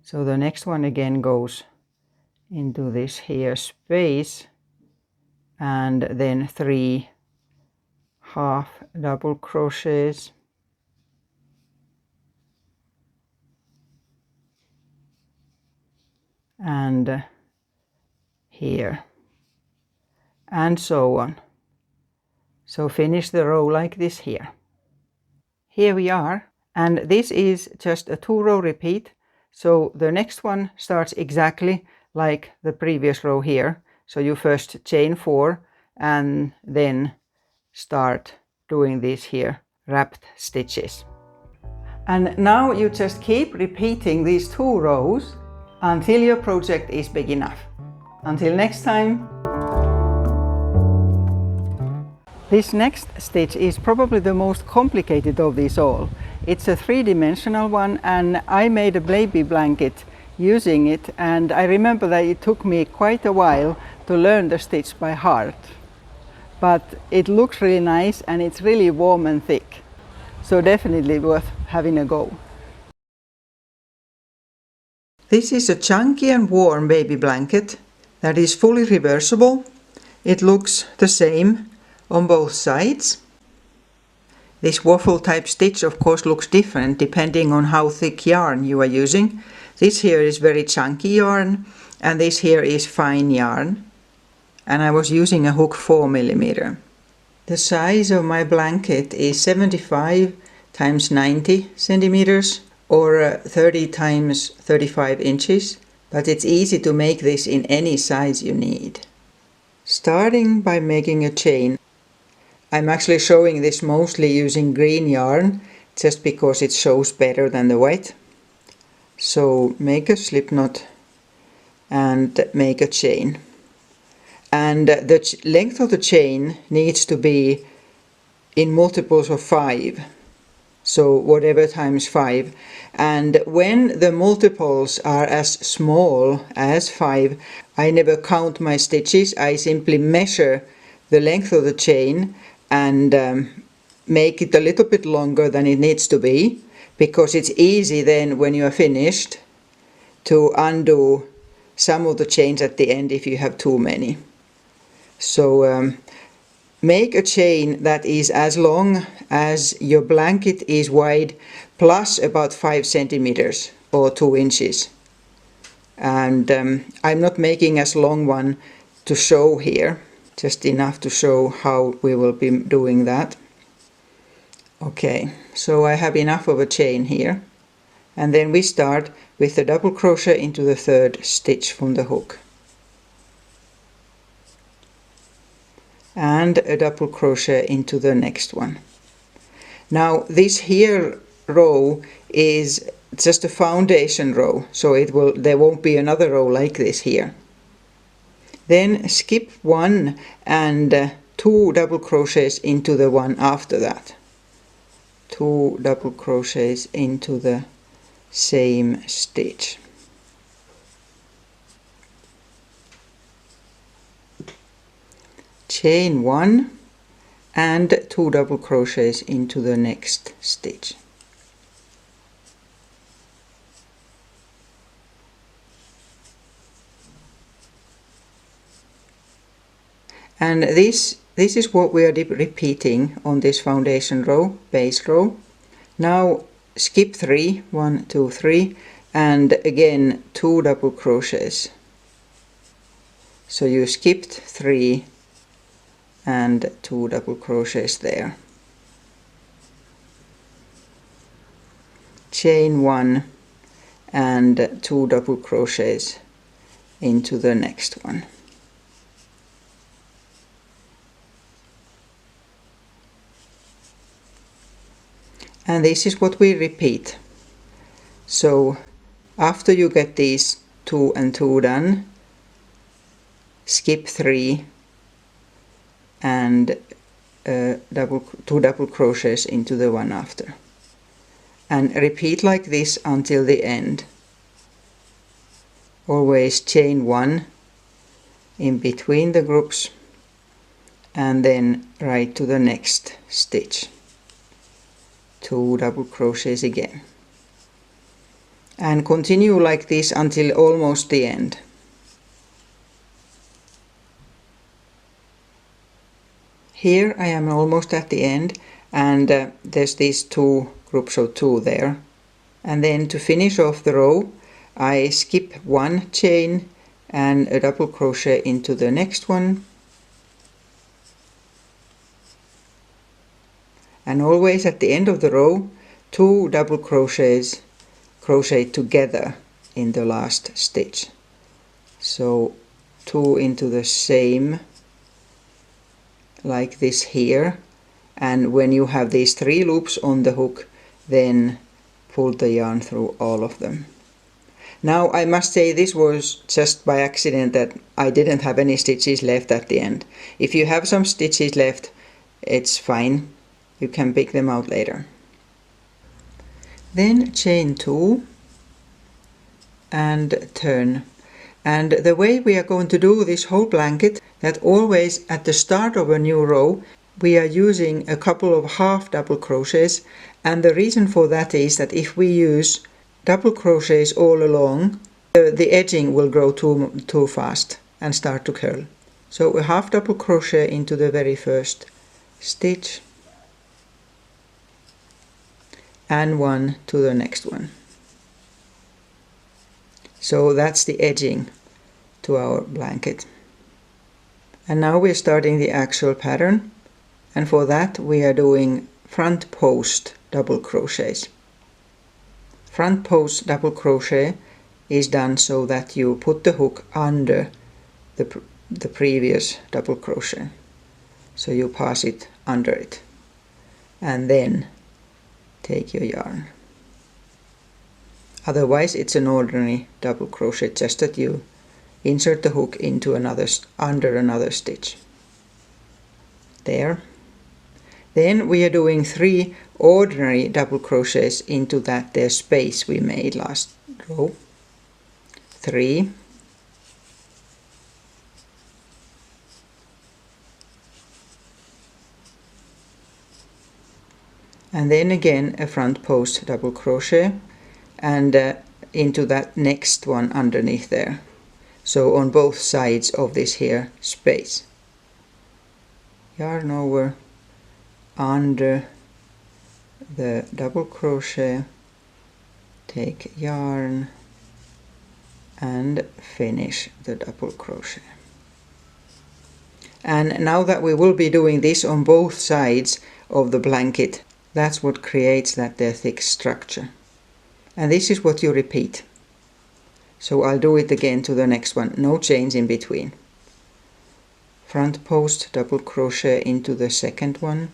So the next one again goes into this here space, and then 3 half double crochets, and here, and so on. So finish the row like this here. Here we are. And this is just a 2-row repeat, so the next one starts exactly like the previous row here. So you first chain 4 and then start doing these here wrapped stitches. And now you just keep repeating these 2 rows until your project is big enough. Until next time! This next stitch is probably the most complicated of these all. It's a 3-dimensional one, and I made a baby blanket using it, and I remember that it took me quite a while to learn the stitch by heart. But it looks really nice and it's really warm and thick. So definitely worth having a go. This is a chunky and warm baby blanket that is fully reversible. It looks the same on both sides. This waffle type stitch of course looks different depending on how thick yarn you are using. This here is very chunky yarn and this here is fine yarn. And I was using a hook 4mm. The size of my blanket is 75 times 90 centimeters or 30 times 35 inches. But it's easy to make this in any size you need. Starting by making a chain. I'm actually showing this mostly using green yarn just because it shows better than the white. So make a slip knot and make a chain. And the length of the chain needs to be in multiples of 5. So whatever times 5. And when the multiples are as small as 5, I never count my stitches. I simply measure the length of the chain and make it a little bit longer than it needs to be, because it's easy then when you are finished to undo some of the chains at the end if you have too many. So make a chain that is as long as your blanket is wide, plus about 5 centimeters or 2 inches. And I'm not making as long one to show here, just enough to show how we will be doing that. Okay, so I have enough of a chain here. And then we start with the double crochet into the 3rd stitch from the hook. And a double crochet into the next one. Now this here row is just a foundation row, so there won't be another row like this here. Then skip 1 and 2 double crochets into the one after that. 2 double crochets into the same stitch. Chain 1 and 2 double crochets into the next stitch. And this is what we are repeating on this foundation row, base row. Now skip 3, 1, 2, 3, and again 2 double crochets. So you skipped 3 and 2 double crochets there. Chain 1 and 2 double crochets into the next one. And this is what we repeat. So after you get these 2 and 2 done, skip 3 and 2 double crochets into the one after. And repeat like this until the end. Always chain 1 in between the groups and then right to the next stitch. 2 double crochets again. And continue like this until almost the end. Here I am almost at the end, and there's these 2 groups of 2 there. And then to finish off the row, I skip 1 chain and a double crochet into the next one. And always at the end of the row, 2 double crochets crochet together in the last stitch. So 2 into the same, like this here. And when you have these 3 loops on the hook, then pull the yarn through all of them. Now I must say this was just by accident that I didn't have any stitches left at the end. If you have some stitches left, it's fine. You can pick them out later. Then chain 2 and turn. And the way we are going to do this whole blanket, that always at the start of a new row we are using a couple of half double crochets, and the reason for that is that if we use double crochets all along, the edging will grow too fast and start to curl. So a half double crochet into the very first stitch and 1 to the next one. So that's the edging to our blanket. And now we're starting the actual pattern, and for that we are doing front post double crochets. Front post double crochet is done so that you put the hook under the previous double crochet. So you pass it under it and then take your yarn. Otherwise it's an ordinary double crochet, just that you insert the hook into under another stitch. There. Then we are doing 3 ordinary double crochets into that there space we made last row. 3. And then again a front post double crochet and into that next one underneath there. So on both sides of this here space. Yarn over under the double crochet, take yarn and finish the double crochet. And now that we will be doing this on both sides of the blanket, that's what creates that there thick structure. And this is what you repeat. So I'll do it again to the next one, no chains in between. Front post double crochet into the second one.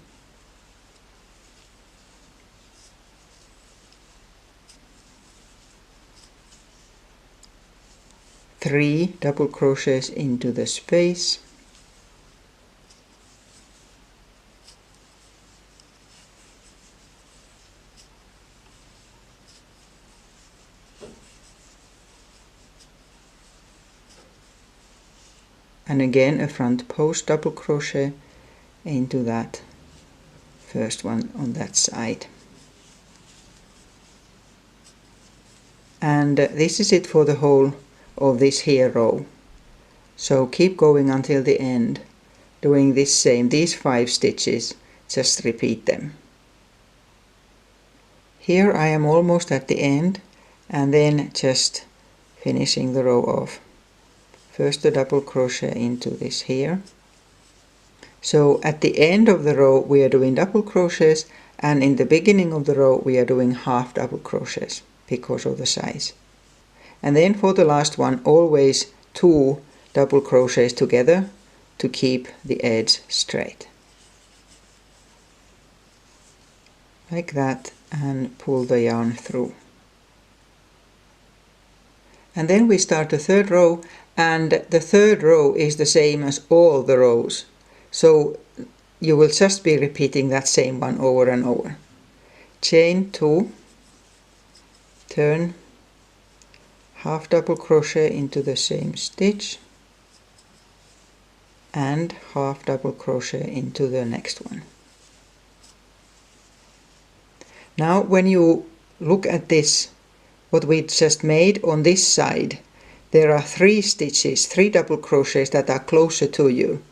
Three double crochets into the space. And again a front post double crochet into that first one on that side. And this is it for the whole of this here row. So keep going until the end, doing this same, these 5 stitches, just repeat them. Here I am almost at the end, and then just finishing the row off. First a double crochet into this here. So at the end of the row we are doing double crochets, and in the beginning of the row we are doing half double crochets because of the size. And then for the last one always 2 double crochets together to keep the edge straight. Like that, and pull the yarn through. And then we start the third row, and the third row is the same as all the rows. So you will just be repeating that same one over and over. Chain 2, turn, half double crochet into the same stitch, and half double crochet into the next one. Now when you look at this, what we just made on this side, there are 3 stitches, 3 double crochets that are closer to you,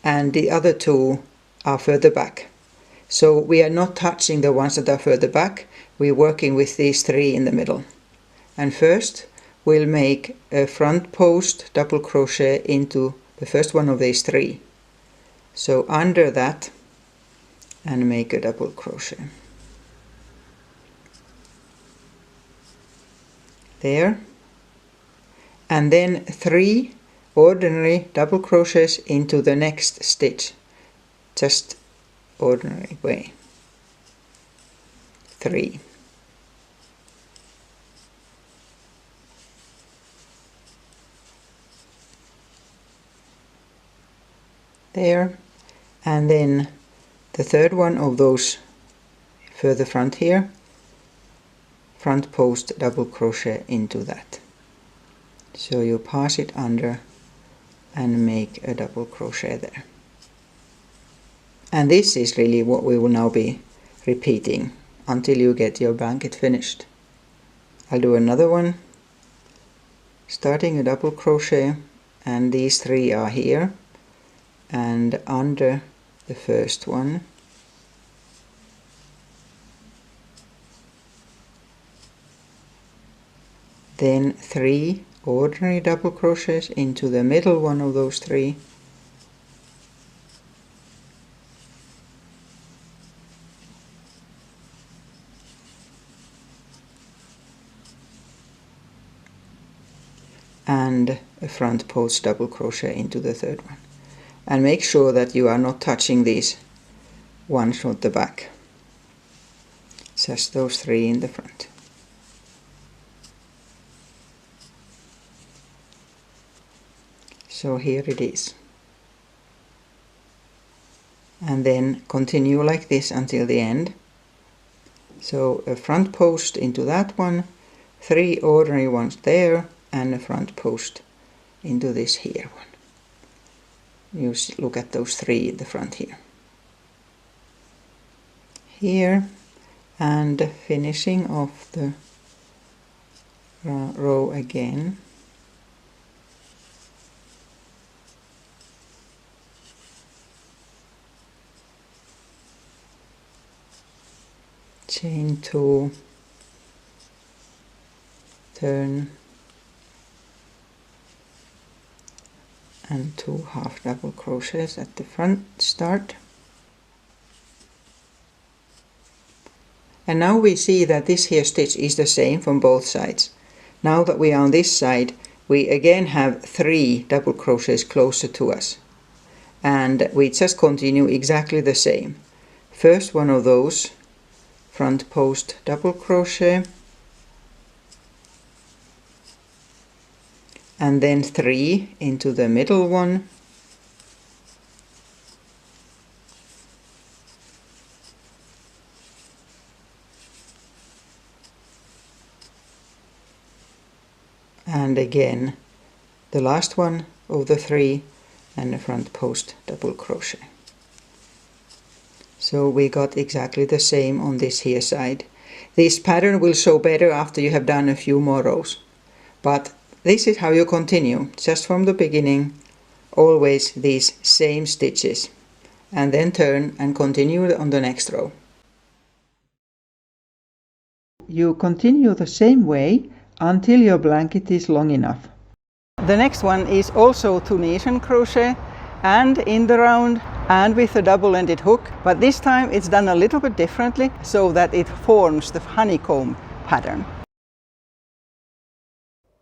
and the other 2 are further back. So we are not touching the ones that are further back, we're working with these 3 in the middle. And first we'll make a front post double crochet into the first one of these 3. So under that, and make a double crochet. There. And then 3 ordinary double crochets into the next stitch, just ordinary way. 3. There, and then the third one of those further front here, front post double crochet into that. So you pass it under and make a double crochet there. And this is really what we will now be repeating until you get your blanket finished. I'll do another one, starting a double crochet, and these 3 are here, and under the first one, then 3 ordinary double crochets into the middle one of those 3, and a front post double crochet into the third one. and make sure that you are not touching these ones from the back. Just those 3 in the front. So here it is. And then continue like this until the end. So a front post into that one, 3 ordinary ones there, and a front post into this here one. You look at those 3 in the front here. Here, and finishing off the row again. Chain 2, turn, and 2 half double crochets at the front start. And now we see that this here stitch is the same from both sides. Now that we are on this side, we again have 3 double crochets closer to us, and we just continue exactly the same. First one of those, front post double crochet, and then 3 into the middle one, and again the last one of the 3 and the front post double crochet. So we got exactly the same on this here side. This pattern will show better after you have done a few more rows, but this is how you continue, just from the beginning, always these same stitches, and then turn and continue on the next row. You continue the same way until your blanket is long enough. The next one is also Tunisian crochet, and in the round and with a double-ended hook, but this time it's done a little bit differently so that it forms the honeycomb pattern.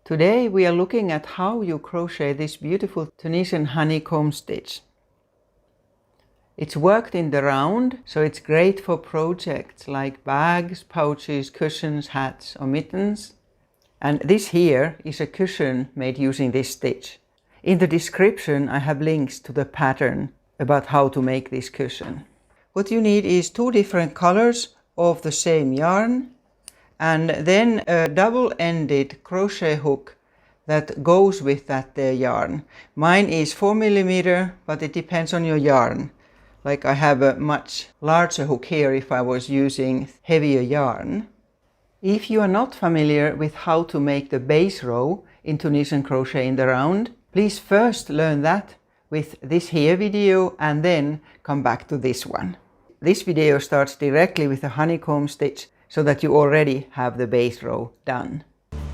Today we are looking at how you crochet this beautiful Tunisian honeycomb stitch. It's worked in the round, so it's great for projects like bags, pouches, cushions, hats or mittens. And this here is a cushion made using this stitch. In the description I have links to the pattern about how to make this cushion. What you need is 2 different colors of the same yarn, and then a double-ended crochet hook that goes with that yarn. Mine is 4mm, but it depends on your yarn. Like I have a much larger hook here if I was using heavier yarn. If you are not familiar with how to make the base row in Tunisian crochet in the round, please first learn that with this here video and then come back to this one. This video starts directly with a honeycomb stitch so that you already have the base row done.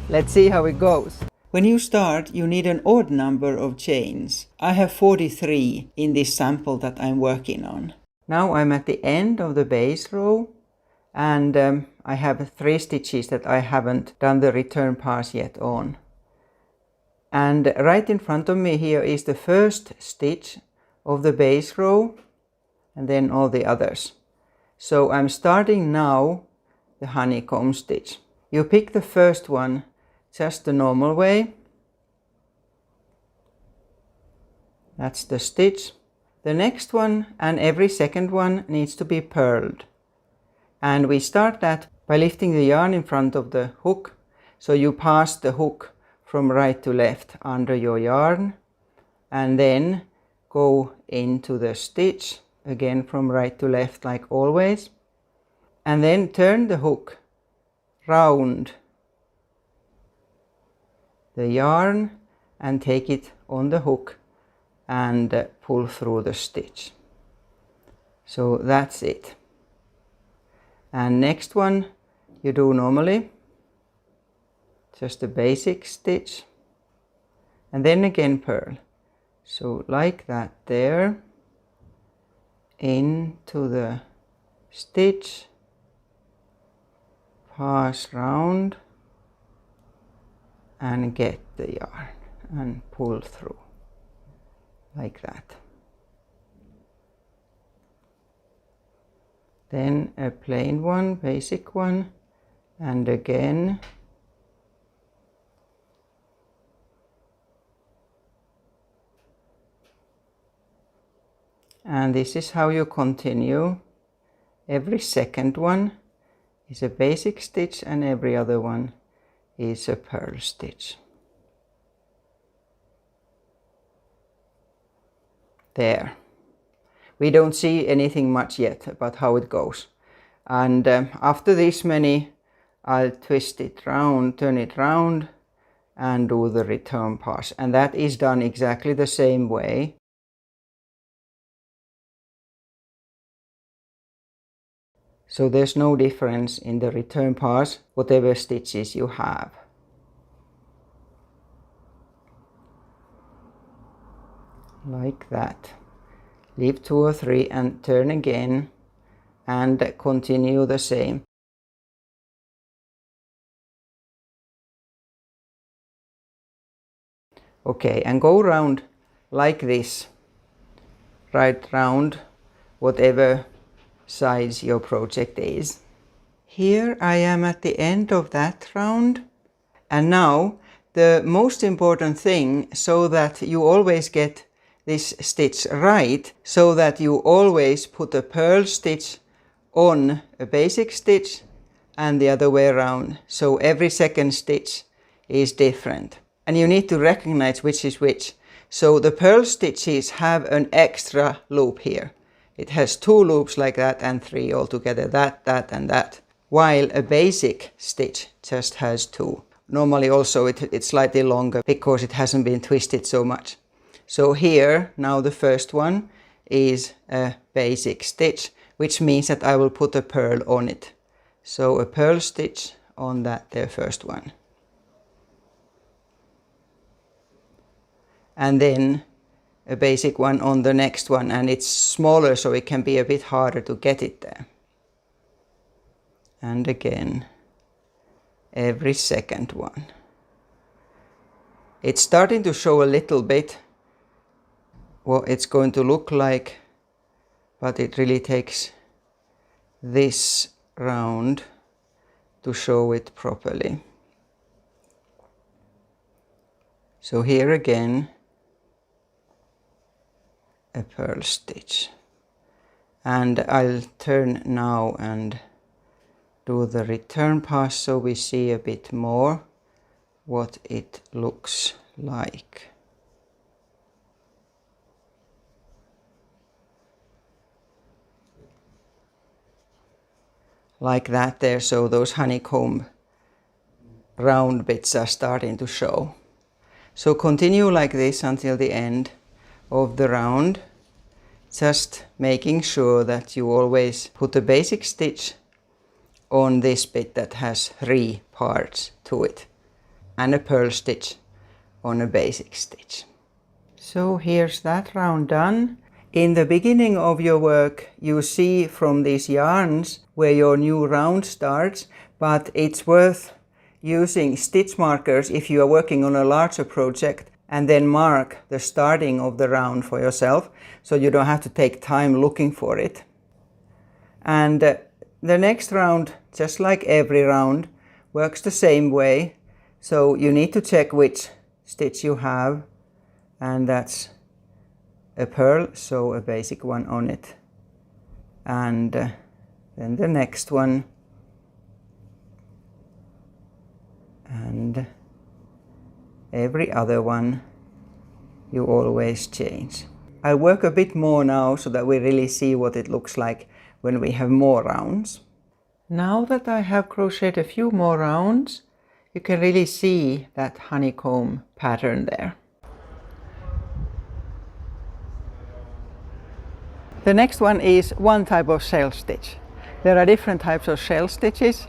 Let's see how it goes. When you start, you need an odd number of chains. I have 43 in this sample that I'm working on. Now I'm at the end of the base row, and I have 3 stitches that I haven't done the return pass yet on. And right in front of me here is the first stitch of the base row, and then all the others. So I'm starting now the honeycomb stitch. You pick the first one just the normal way. That's the stitch. The next one and every second one needs to be purled. And we start that by lifting the yarn in front of the hook. So you pass the hook from right to left under your yarn, and then go into the stitch again from right to left like always, and then turn the hook round the yarn and take it on the hook and pull through the stitch. So that's it. And next one you do normally, just a basic stitch, and then again purl. So like that there, into the stitch, pass round and get the yarn and pull through like that. then a plain one, basic one, and again. And this is how you continue. Every second one is a basic stitch and every other one is a purl stitch. There. We don't see anything much yet about how it goes. And after this many, I'll twist it round, turn it round, and do the return pass. And that is done exactly the same way. So there's no difference in the return pass, whatever stitches you have. Like that. Leave 2 or 3 and turn again and continue the same. Okay, and go round like this, right round whatever size your project is. Here I am at the end of that round, and now the most important thing, so that you always get this stitch right, so that you always put a purl stitch on a basic stitch and the other way around, so every second stitch is different. And you need to recognize which is which. So the purl stitches have an extra loop here. It has 2 loops like that and 3 altogether, that, and that. While a basic stitch just has 2. Normally also it's slightly longer because it hasn't been twisted so much. So here, now the first one is a basic stitch, which means that I will put a purl on it. So a purl stitch on that, the first one. And then a basic one on the next one, and it's smaller so it can be a bit harder to get it there. And again, every second one. It's starting to show a little bit what it's going to look like, but it really takes this round to show it properly. So here again, a purl stitch, and I'll turn now and do the return pass so we see a bit more what it looks like. Like that there, so those honeycomb round bits are starting to show. So continue like this until the end of the round, just making sure that you always put a basic stitch on this bit that has 3 parts to it, and a purl stitch on a basic stitch. So here's that round done. In the beginning of your work you see from these yarns where your new round starts, but it's worth using stitch markers if you are working on a larger project, and then mark the starting of the round for yourself, so you don't have to take time looking for it. And the next round, just like every round, works the same way. So you need to check which stitch you have, and that's a purl, so a basic one on it. And then the next one, and every other one you always change. I'll work a bit more now so that we really see what it looks like when we have more rounds. Now that I have crocheted a few more rounds, you can really see that honeycomb pattern there. The next one is one type of shell stitch. There are different types of shell stitches,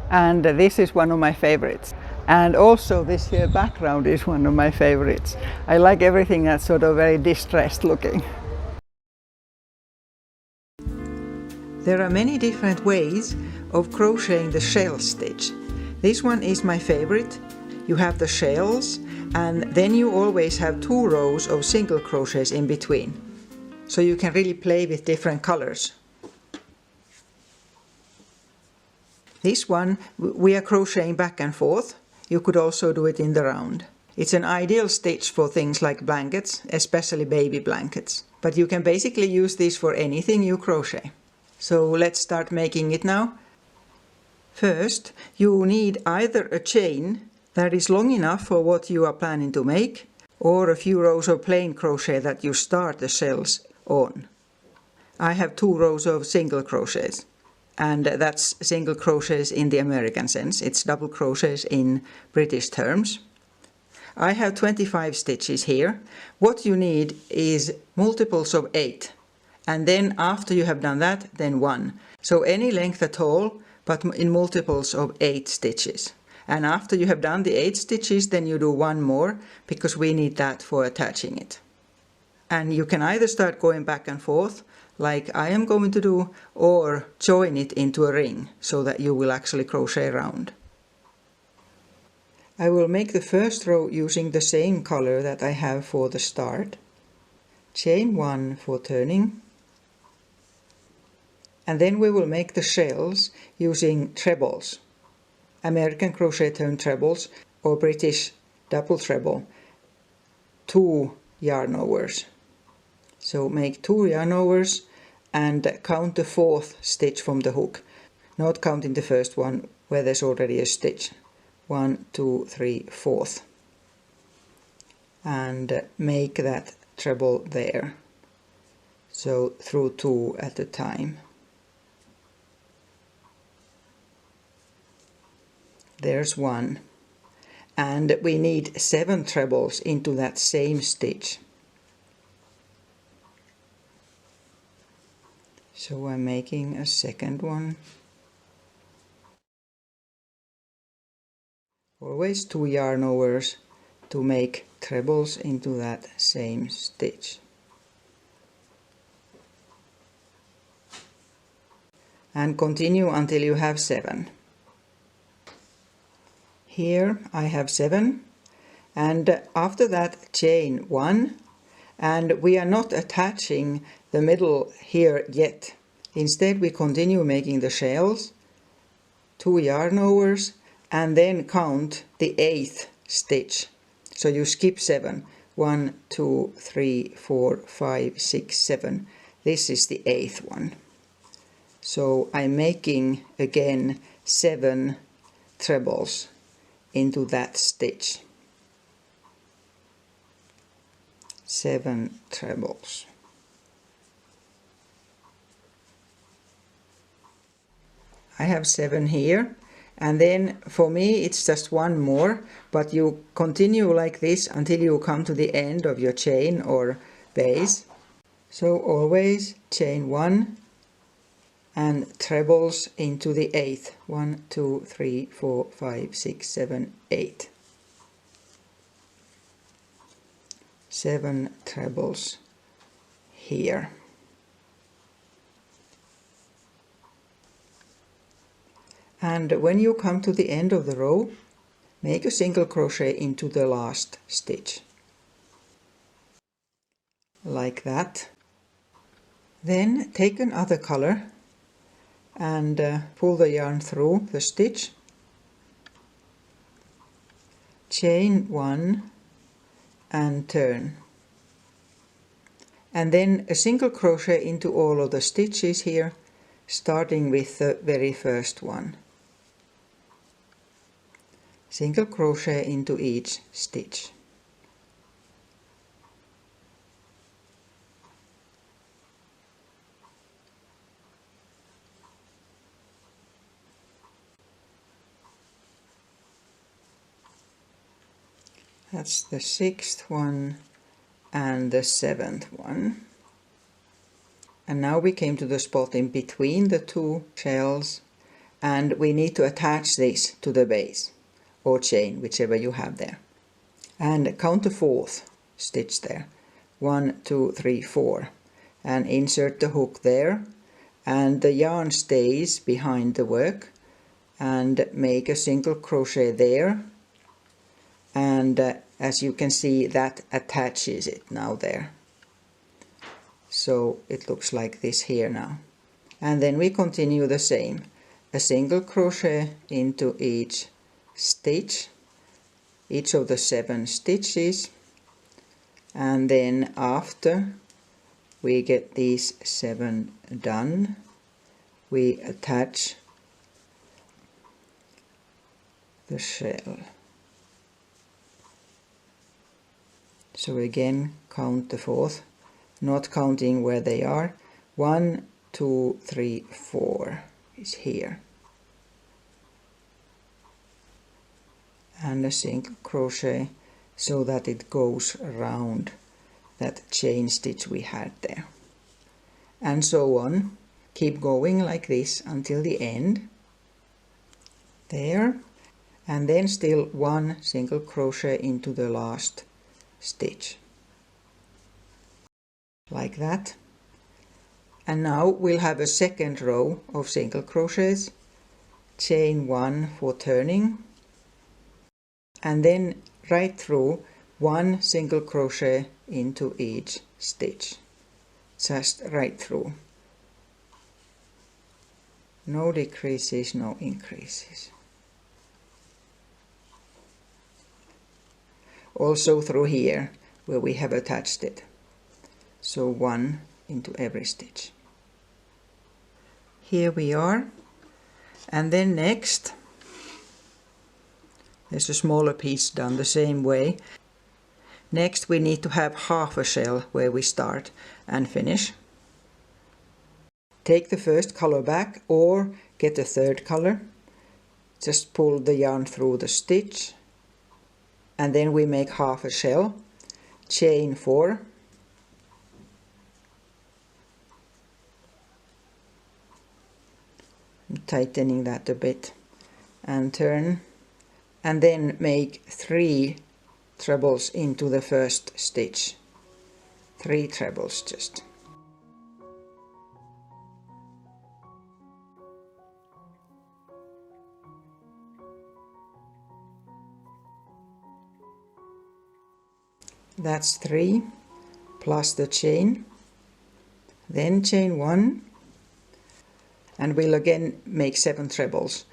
and this is one of my favorites. And also this here background is one of my favorites. I like everything that's sort of very distressed looking. There are many different ways of crocheting the shell stitch. This one is my favorite. You have the shells, and then you always have 2 rows of single crochets in between. So you can really play with different colors. This one we are crocheting back and forth. You could also do it in the round. It's an ideal stitch for things like blankets, especially baby blankets. But you can basically use this for anything you crochet. So let's start making it now. First, you need either a chain that is long enough for what you are planning to make, or a few rows of plain crochet that you start the shells on. I have 2 rows of single crochets, and that's single crochets in the American sense. It's double crochets in British terms. I have 25 stitches here. What you need is multiples of 8, and then after you have done that, then 1. So any length at all, but in multiples of 8 stitches. And after you have done the 8 stitches, then you do 1 more, because we need that for attaching it. And you can either start going back and forth, like I am going to do, or join it into a ring, so that you will actually crochet around. I will make the first row using the same color that I have for the start. Chain 1 for turning. And then we will make the shells using trebles. American crochet term trebles, or British double treble. 2 yarn overs. So make 2 yarn overs and count the 4th stitch from the hook. Not counting the first one where there's already a stitch. 1, 2, 3, 4th. And make that treble there. So through 2 at a time. There's 1. And we need 7 trebles into that same stitch. So I'm making a second one. Always 2 yarn overs to make trebles into that same stitch. And continue until you have 7. Here I have 7, and after that chain 1, and we are not attaching the middle here yet. Instead we continue making the shells, 2 yarn overs, and then count the 8th stitch. So you skip 7. 1, 2, 3, 4, 5, 6, 7. This is the 8th one. So I'm making again 7 trebles into that stitch. 7 trebles. I have 7 here, and then for me it's just 1 more, but you continue like this until you come to the end of your chain or base. So always chain 1 and trebles into the 8th. 1, 2, 3, 4, 5, 6, 7, 8. 7 trebles here. And when you come to the end of the row, make a single crochet into the last stitch. Like that. Then take another color and pull the yarn through the stitch. Chain 1 and turn. And then a single crochet into all of the stitches here, starting with the very first one. Single crochet into each stitch. That's the 6th one and the 7th one. And now we came to the spot in between the 2 shells, and we need to attach this to the base or chain, whichever you have there. And count the 4th stitch there. 1, 2, 3, 4. And insert the hook there, and the yarn stays behind the work, and make a single crochet there. And as you can see, that attaches it now there. So it looks like this here now. And then we continue the same. a single crochet into each stitch, each of the 7 stitches, and then after we get these 7 done, we attach the shell. So again count the 4th, not counting where they are. 1, 2, 3, 4 is here. And a single crochet so that it goes around that chain stitch we had there. And so on. Keep going like this until the end. There. And then still 1 single crochet into the last stitch. Like that. And now we'll have a second row of single crochets. Chain 1 for turning. And then right through 1 single crochet into each stitch. Just right through. No decreases, no increases. Also through here where we have attached it. So 1 into every stitch. Here we are. And then next, there's a smaller piece done the same way. Next we need to have half a shell where we start and finish. Take the first color back or get a 3rd color. Just pull the yarn through the stitch. And then we make half a shell. Chain 4. I'm tightening that a bit. And turn. And then make 3 trebles into the first stitch. 3 trebles just. That's 3 plus the chain. Then chain 1. And we'll again make 7 trebles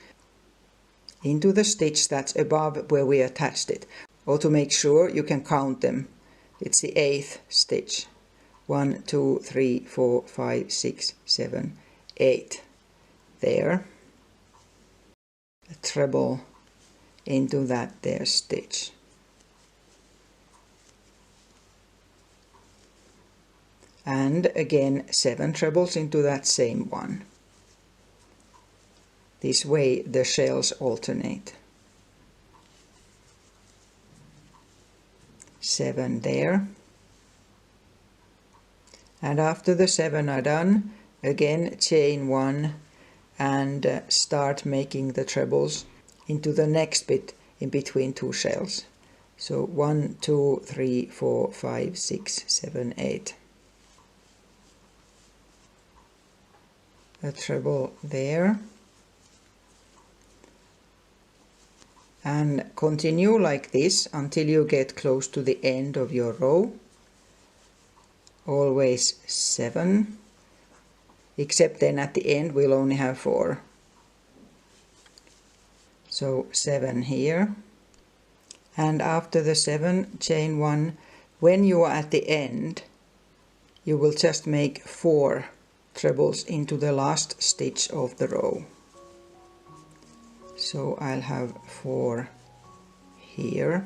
into the stitch that's above where we attached it. Or to make sure, you can count them. It's the 8th stitch. 1, 2, 3, 4, 5, 6, 7, 8. There. A treble into that there stitch. And again 7 trebles into that same one. This way the shells alternate. 7 there. And after the 7 are done, again chain 1 and start making the trebles into the next bit in between 2 shells. So 1, 2, 3, 4, 5, 6, 7, 8. A treble there. And continue like this until you get close to the end of your row. Always 7, except then at the end we'll only have 4. So 7 here. And after the 7, chain 1. When you are at the end, you will just make 4 trebles into the last stitch of the row. So I'll have 4 here.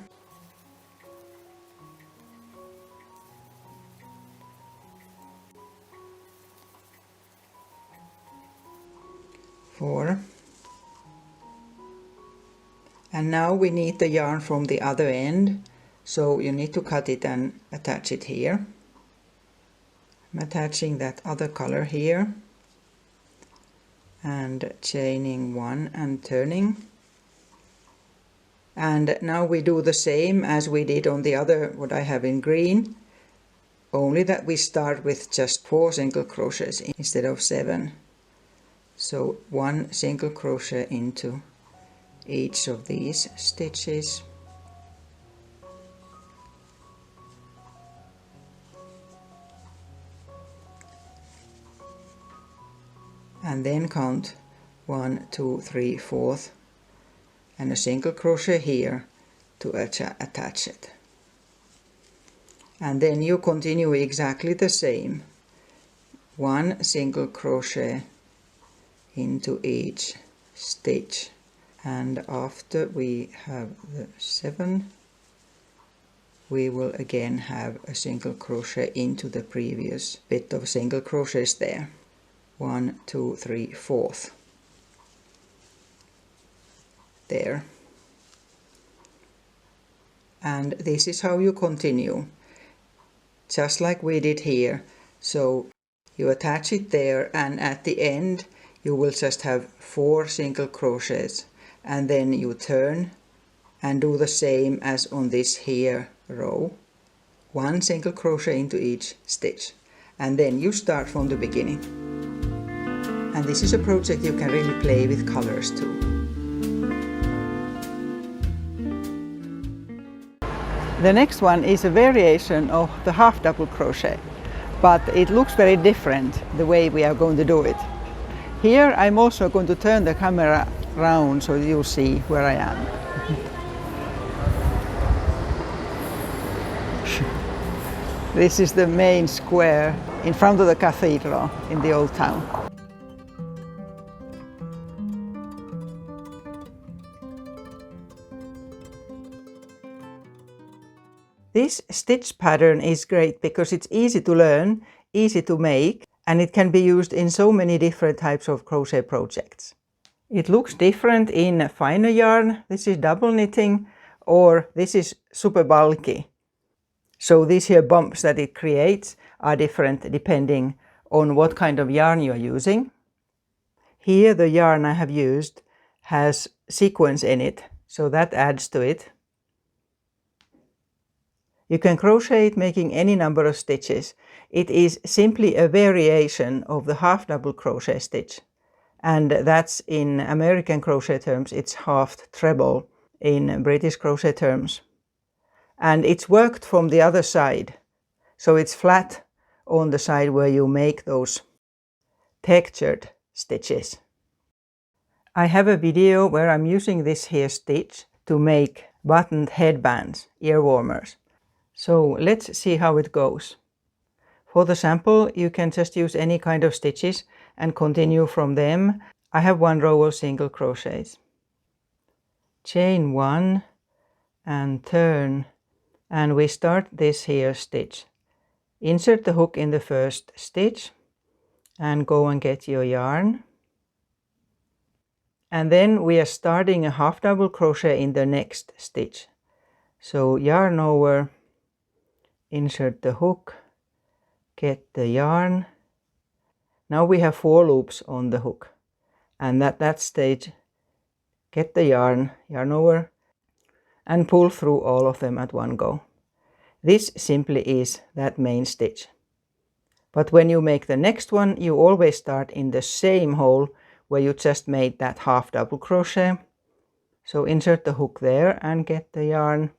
And now we need the yarn from the other end, so you need to cut it and attach it here. I'm attaching that other color here and chaining 1 and turning. And now we do the same as we did on the other, what I have in green, only that we start with just 4 single crochets instead of 7. So 1 single crochet into each of these stitches. And then count 1, 2, 3, 4th, and a single crochet here to attach it. And then you continue exactly the same. 1 single crochet into each stitch, and after we have the 7, we will again have a single crochet into the previous bit of single crochets there. 1, 2, 3, 4th. There. And this is how you continue, just like we did here. So you attach it there, and at the end you will just have 4 single crochets, and then you turn and do the same as on this here row. 1 single crochet into each stitch, and then you start from the beginning. And this is a project you can really play with colors too. The next one is a variation of the half double crochet, but it looks very different the way we are going to do it. Here I'm also going to turn the camera round so you'll see where I am. This is the main square in front of the cathedral in the old town. This stitch pattern is great because it's easy to learn, easy to make, and it can be used in so many different types of crochet projects. It looks different in finer yarn. This is double knitting, or this is super bulky. So these here bumps that it creates are different depending on what kind of yarn you are using. Here the yarn I have used has sequins in it, so that adds to it. You can crochet it making any number of stitches. It is simply a variation of the half double crochet stitch. And that's in American crochet terms, it's half treble in British crochet terms. And it's worked from the other side. So it's flat on the side where you make those textured stitches. I have a video where I'm using this here stitch to make buttoned headbands, ear warmers. So let's see how it goes. For the sample, you can just use any kind of stitches and continue from them. I have 1 row of single crochets. Chain 1 and turn, and we start this here stitch. Insert the hook in the first stitch and go and get your yarn. And then we are starting a half double crochet in the next stitch. So yarn over, insert the hook, get the yarn. Now we have 4 loops on the hook, and at that stage get the yarn over, and pull through all of them at one go. This simply is that main stitch. But when you make the next one, you always start in the same hole where you just made that half double crochet. So insert the hook there and get the yarn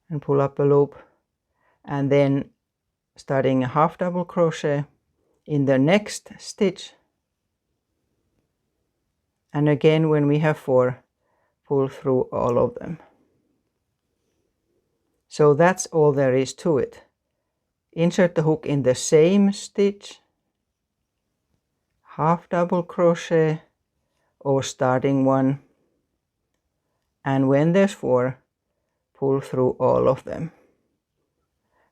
and pull up a loop, and then starting a half double crochet in the next stitch, and again when we have 4, pull through all of them. So that's all there is to it. Insert the hook in the same stitch, half double crochet or starting one, and when there's 4, pull through all of them.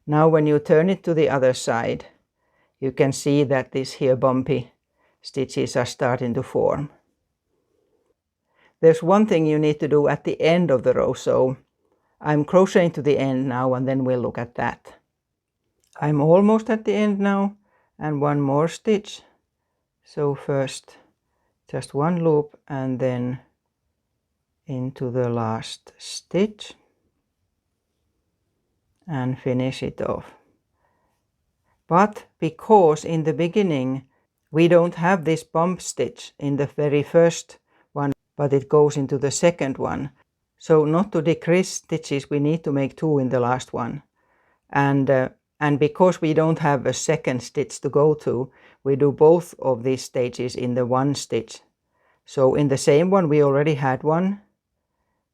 Now when you turn it to the other side, you can see that these here bumpy stitches are starting to form. There's one thing you need to do at the end of the row, so I'm crocheting to the end now, and then we'll look at that. I'm almost at the end now, and 1 more stitch. So first just 1 loop and then into the last stitch and finish it off. But because in the beginning we don't have this bump stitch in the very first one, but it goes into the second one. So not to decrease stitches, we need to make 2 in the last one. And And because we don't have a second stitch to go to, we do both of these stages in the one stitch. So in the same one we already had one,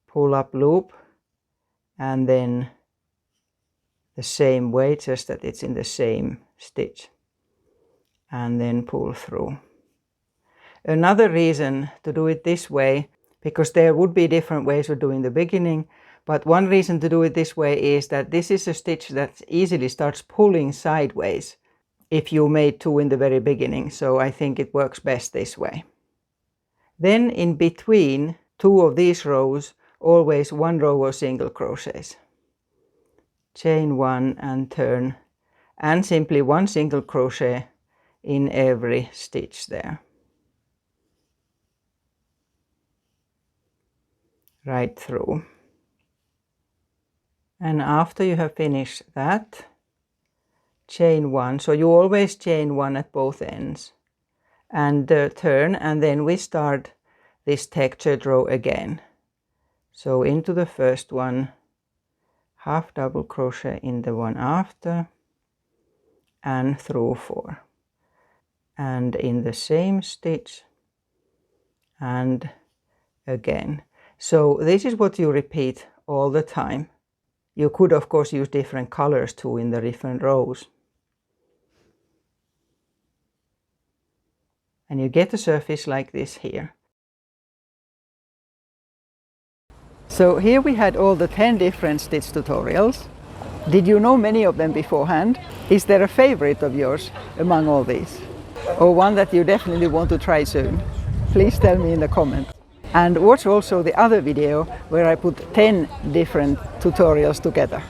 pull up loop, and then the same way, just that it's in the same stitch, and then pull through. Another reason to do it this way, because there would be different ways of doing the beginning, but one reason to do it this way is that this is a stitch that easily starts pulling sideways if you made 2 in the very beginning, so I think it works best this way. Then in between 2 of these rows, always 1 row of single crochets. Chain 1 and turn, and simply 1 single crochet in every stitch there. Right through. And after you have finished that, chain 1, so you always chain 1 at both ends, and turn, and then we start this textured row again. So into the first one, half double crochet in the one after, and through 4, and in the same stitch, and again. So this is what you repeat all the time. You could of course use different colors too in the different rows. And you get a surface like this here. So here we had all the 10 different stitch tutorials. Did you know many of them beforehand? Is there a favorite of yours among all these? Or one that you definitely want to try soon? Please tell me in the comments. And watch also the other video where I put 10 different tutorials together.